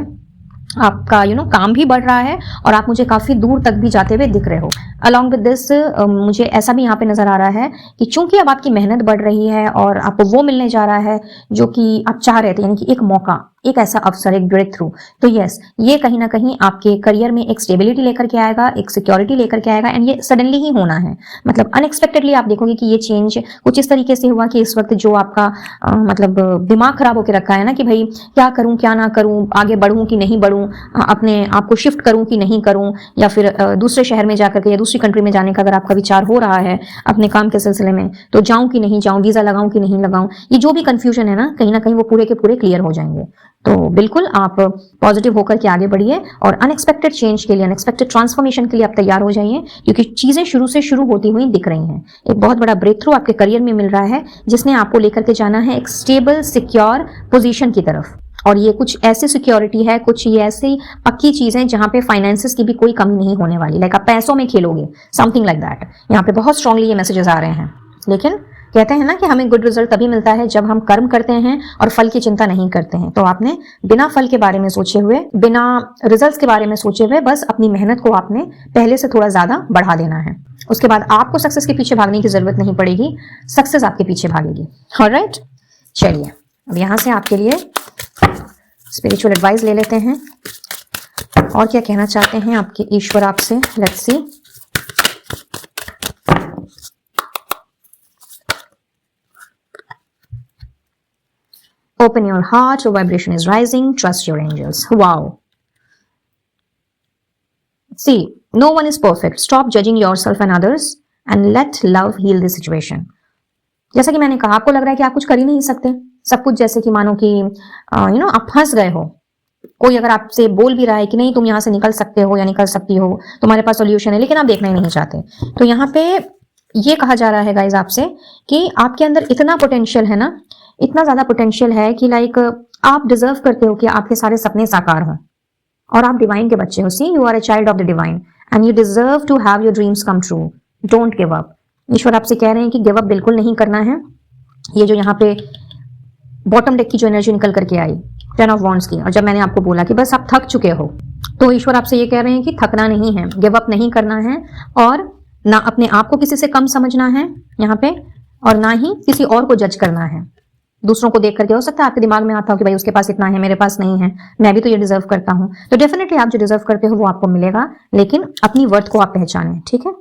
आपका काम भी बढ़ रहा है और आप मुझे काफी दूर तक भी जाते हुए दिख रहे हो। अलॉन्ग विद दिस मुझे ऐसा भी यहाँ पे नजर आ रहा है कि चूंकि अब आपकी मेहनत बढ़ रही है और आपको वो मिलने जा रहा है जो कि आप चाह रहे थे, यानी कि एक मौका, एक ऐसा अवसर, एक ब्रेक थ्रू। तो यस, ये कहीं ना कहीं आपके करियर में एक स्टेबिलिटी लेकर के आएगा, एक सिक्योरिटी लेकर के आएगा। एंड ये सडनली ही होना है, मतलब अनएक्सपेक्टेडली आप देखोगे कि ये चेंज कुछ इस तरीके से हुआ कि इस वक्त जो आपका मतलब दिमाग खराब होकर रखा है ना कि भाई क्या करूं क्या ना करूं, आगे बढ़ूं कि नहीं बढ़ूं, अपने आप को शिफ्ट करूं कि नहीं करूं, या फिर दूसरे शहर में जाकर के या दूसरी कंट्री में जाने का अगर आपका विचार हो रहा है अपने काम के सिलसिले में, तो जाऊं कि नहीं जाऊं, वीजा लगाऊं कि नहीं लगाऊं, ये जो भी कंफ्यूजन है ना, कहीं ना कहीं वो पूरे के पूरे क्लियर हो जाएंगे। तो बिल्कुल आप पॉजिटिव होकर के आगे बढ़िए और अनएक्सपेक्टेड चेंज के लिए, अनएक्सपेक्टेड ट्रांसफॉर्मेशन के लिए आप तैयार हो जाइए, क्योंकि चीजें शुरू से शुरू होती हुई दिख रही हैं। एक बहुत बड़ा ब्रेक थ्रू आपके करियर में मिल रहा है जिसने आपको लेकर के जाना है एक स्टेबल सिक्योर पोजीशन की तरफ। और ये कुछ ऐसी सिक्योरिटी है, कुछ ये ऐसी पक्की चीज है जहां पे फाइनेंसेस की भी कोई कमी नहीं होने वाली। लाइक आप पैसों में खेलोगे, समथिंग लाइक दैट। यहाँ पे बहुत स्ट्रांगली ये मैसेजेस आ रहे हैं। लेकिन कहते हैं ना कि हमें गुड रिजल्ट तभी मिलता है जब हम कर्म करते हैं और फल की चिंता नहीं करते हैं। तो आपने बिना फल के बारे में सोचे हुए, बिना रिजल्ट्स के बारे में सोचे हुए, बस अपनी मेहनत को आपने पहले से थोड़ा ज्यादा बढ़ा देना है। उसके बाद आपको सक्सेस के पीछे भागने की जरूरत नहीं पड़ेगी, सक्सेस आपके पीछे भागेगी। ऑलराइट, चलिए अब यहां से आपके लिए स्पिरिचुअल एडवाइस ले लेते हैं और क्या कहना चाहते हैं आपके ईश्वर आपसे। Let's see. Open your heart, your vibration is rising, trust your angels. Wow. See, no one is perfect. Stop judging yourself and others and let love heal the situation. जैसा कि मैंने कहा, आपको लग रहा है कि आप कुछ कर ही नहीं सकते, सब कुछ जैसे कि मानो कि आप फंस गए हो। कोई अगर आपसे बोल भी रहा है कि नहीं तुम यहां से निकल सकते हो या निकल सकती हो, तुम्हारे पास सोल्यूशन है, लेकिन आप देखना ही नहीं चाहते। तो यहाँ पे ये कहा जा रहा है गाइज आपसे कि आपके अंदर इतना पोटेंशियल है ना, इतना ज्यादा पोटेंशियल है कि लाइक आप डिजर्व करते हो कि आपके सारे सपने साकार हों और आप डिवाइन के बच्चे हो। See, you are a child of the divine and you deserve to have your dreams come true. Don't give up. ईश्वर आपसे कह रहे हैं कि गिव अप बिल्कुल नहीं करना है। ये जो यहाँ पे बॉटम डेक की जो एनर्जी निकल करके आई, 10 ऑफ वॉन्ड्स की, और जब मैंने आपको बोला कि बस आप थक चुके हो, तो ईश्वर आपसे ये कह रहे हैं कि थकना नहीं है, गिव अप नहीं करना है, और ना अपने आप को किसी से कम समझना है यहाँ पे, और ना ही किसी और को जज करना है। दूसरों को देख करके हो सकता है आपके दिमाग में आता हो कि भाई उसके पास इतना है, मेरे पास नहीं है, मैं भी तो ये डिजर्व करता हूं। तो डेफिनेटली आप जो डिजर्व करते हो वो आपको मिलेगा, लेकिन अपनी वर्थ को आप पहचानें। ठीक है,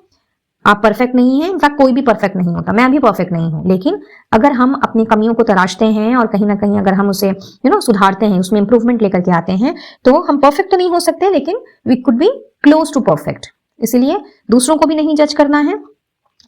आप परफेक्ट नहीं है, इनफैक्ट कोई भी परफेक्ट नहीं होता, मैं भी परफेक्ट नहीं हूं, लेकिन अगर हम अपनी कमियों को तराशते हैं और कहीं ना कहीं अगर हम उसे सुधारते हैं, उसमें इंप्रूवमेंट लेकर के आते हैं, तो हम परफेक्ट तो नहीं हो सकते, लेकिन we could be close to perfect. इसलिए दूसरों को भी नहीं जज करना है,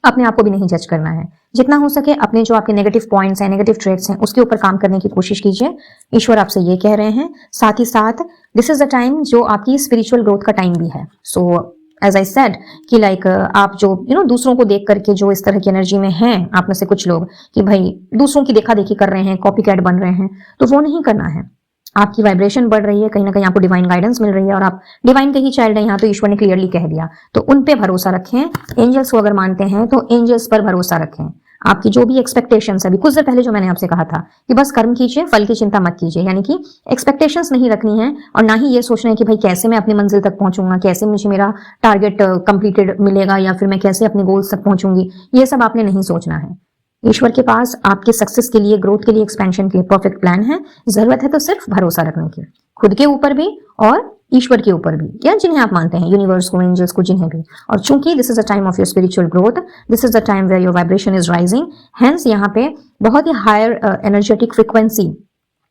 अपने आप को भी नहीं जज करना है। जितना हो सके अपने जो आपके नेगेटिव पॉइंट्स हैं, नेगेटिव ट्रेट्स हैं, उसके ऊपर काम करने की कोशिश कीजिए। ईश्वर आपसे ये कह रहे हैं। साथ ही साथ दिस इज द टाइम जो आपकी स्पिरिचुअल ग्रोथ का टाइम भी है। सो एज आई सेड कि लाइक आप जो दूसरों को देख करके जो इस तरह की एनर्जी में हैं, आप में से कुछ लोग कि भाई दूसरों की देखा देखी कर रहे हैं, कॉपी कैट बन रहे हैं, तो वो नहीं करना है। आपकी वाइब्रेशन बढ़ रही है, कहीं ना कहीं आपको डिवाइन गाइडेंस मिल रही है और आप डिवाइन के ही चाइल्ड हैं, यहाँ तो ईश्वर ने क्लियरली कह दिया। तो उन पे भरोसा रखें। एंजल्स को अगर मानते हैं तो एंजल्स पर भरोसा रखें। आपकी जो भी एक्सपेक्टेशंस है, अभी कुछ देर पहले जो मैंने आपसे कहा था कि बस कर्म कीजिए, फल की चिंता मत कीजिए, यानी कि एक्सपेक्टेशंस नहीं रखनी है और ना ही ये सोचना है कि भाई कैसे मैं अपनी मंजिल तक पहुंचूंगा, कैसे मुझे मेरा टारगेट कंप्लीटेड मिलेगा, या फिर मैं कैसे अपने गोल्स तक पहुंचूंगी। ये सब आपने नहीं सोचना है। ईश्वर के पास आपके सक्सेस के लिए, ग्रोथ के लिए, एक्सपेंशन के लिए परफेक्ट प्लान है। जरूरत है तो सिर्फ भरोसा रखने की, खुद के ऊपर भी और ईश्वर के ऊपर भी, या जिन्हें आप मानते हैं, यूनिवर्स को, एंजल्स को, जिन्हें भी। और चूंकि this is the time of your spiritual growth, this is the time where your vibration is rising, hence यहाँ पे बहुत ही हायर एनर्जेटिक फ्रिक्वेंसी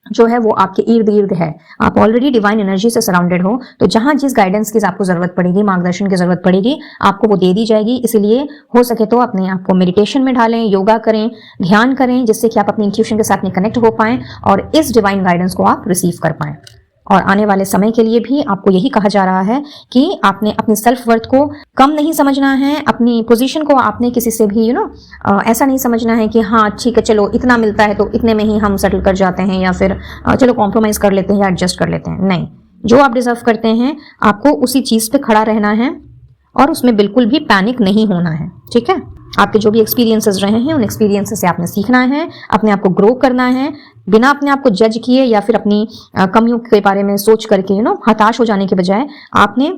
जो है वो आपके इर्द गिर्द है। आप ऑलरेडी डिवाइन एनर्जी से सराउंडेड हो, तो जहां जिस गाइडेंस की आपको जरूरत पड़ेगी, मार्गदर्शन की जरूरत पड़ेगी, आपको वो दे दी जाएगी। इसलिए हो सके तो अपने आप को मेडिटेशन में डालें, योगा करें, ध्यान करें, जिससे कि आप अपनी इंट्यूशन के साथ में कनेक्ट हो पाएं और इस डिवाइन गाइडेंस को आप रिसीव कर पाएं। और आने वाले समय के लिए भी आपको यही कहा जा रहा है कि आपने अपनी सेल्फ वर्थ को कम नहीं समझना है, अपनी पोजीशन को आपने किसी से भी ऐसा नहीं समझना है कि हाँ ठीक है चलो इतना मिलता है तो इतने में ही हम सेटल कर जाते हैं, या फिर चलो कॉम्प्रोमाइज कर लेते हैं या एडजस्ट कर लेते हैं। नहीं, जो आप डिजर्व करते हैं आपको उसी चीज पे खड़ा रहना है और उसमें बिल्कुल भी पैनिक नहीं होना है। ठीक है, आपके जो भी एक्सपीरियंसेस रहे हैं उन एक्सपीरियंसेस से आपने सीखना है, अपने आप को ग्रो करना है, बिना अपने आप को जज किए या फिर अपनी कमियों के बारे में सोच करके हताश हो जाने के बजाय आपने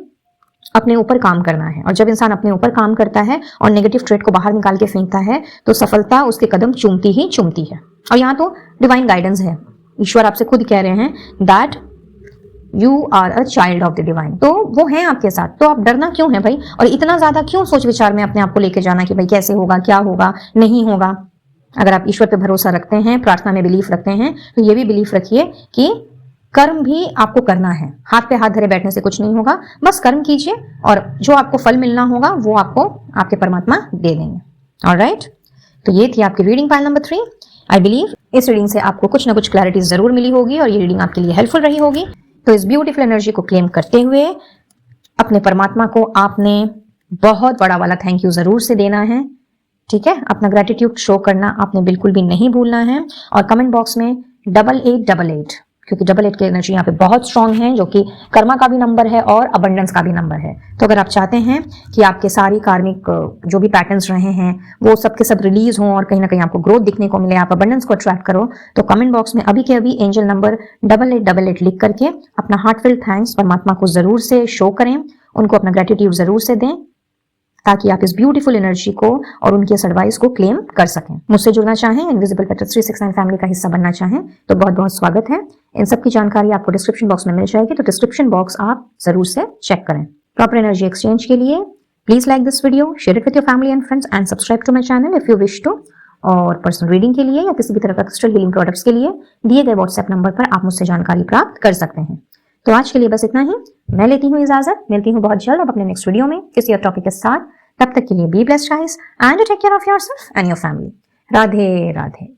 अपने ऊपर काम करना है। और जब इंसान अपने ऊपर काम करता है और नेगेटिव ट्रेट को बाहर निकाल के फेंकता है तो सफलता उसके कदम चूमती ही चूमती है। और यहाँ तो डिवाइन गाइडेंस है, ईश्वर आपसे खुद कह रहे हैं that you are a child of the divine, तो वो है आपके साथ। तो आप डरना क्यों है भाई, और इतना ज्यादा क्यों सोच विचार में अपने आप को लेके जाना कि भाई कैसे होगा, क्या होगा, नहीं होगा। अगर आप ईश्वर पे भरोसा रखते हैं, प्रार्थना में बिलीफ रखते हैं, तो ये भी बिलीफ रखिए कि कर्म भी आपको करना है। हाथ पे हाथ धरे बैठने से कुछ नहीं होगा, बस कर्म कीजिए और जो आपको फल मिलना होगा वो आपको आपके परमात्मा दे देंगे। ऑलराइट, तो ये थी आपकी reading pile number 3। I believe इस रीडिंग से आपको कुछ ना कुछ क्लैरिटी जरूर मिली होगी और ये रीडिंग आपके लिए हेल्पफुल रही होगी। तो इस ब्यूटीफुल एनर्जी को क्लेम करते हुए अपने परमात्मा को आपने बहुत बड़ा वाला थैंक यू जरूर से देना है। ठीक है, अपना ग्रेटिट्यूड शो करना आपने बिल्कुल भी नहीं भूलना है। और कमेंट बॉक्स में 8888, क्योंकि 88 की एनर्जी यहाँ पे बहुत स्ट्रांग है, जो कि कर्मा का भी नंबर है और अबंडेंस का भी नंबर है। तो अगर आप चाहते हैं कि आपके सारी कार्मिक जो भी पैटर्न्स रहे हैं वो सब के सब रिलीज हों और कहीं ना कहीं आपको ग्रोथ दिखने को मिले, आप अबंडेंस को अट्रैक्ट करो, तो कमेंट बॉक्स में अभी के अभी एंजल नंबर 8888 लिख करके अपना हार्टफुल थैंक्स परमात्मा को जरूर से शो करें, उनको अपना ग्रेटिट्यूड जरूर से दें, ताकि आप इस ब्यूटीफुल एनर्जी को और उनकी इस एडवाइस को क्लेम कर सकें। मुझसे जुड़ना चाहें, इनविजिबल पेटल्स 369 फैमिली का हिस्सा बनना चाहें तो बहुत बहुत स्वागत है। इन सब की जानकारी आपको डिस्क्रिप्शन बॉक्स में मिल जाएगी, तो डिस्क्रिप्शन बॉक्स आप जरूर से चेक करें। प्रॉपर एनर्जी एक्सचेंज के लिए please like this video, share it with your family and friends and subscribe to my channel if you wish to. और पर्सनल रीडिंग के लिए या किसी भी तरह का क्रिस्टल हीलिंग प्रोडक्ट्स के लिए दिए गए व्हाट्सएप नंबर पर आप मुझसे जानकारी प्राप्त कर सकते हैं। तो आज के लिए बस इतना ही, मैं लेती हूँ इजाजत, मिलती हूँ बहुत जल्द अब अपने नेक्स्ट वीडियो में किसी और टॉपिक के साथ। तब तक के लिए be blessed guys and take care of yourself and your family. Radhe Radhe.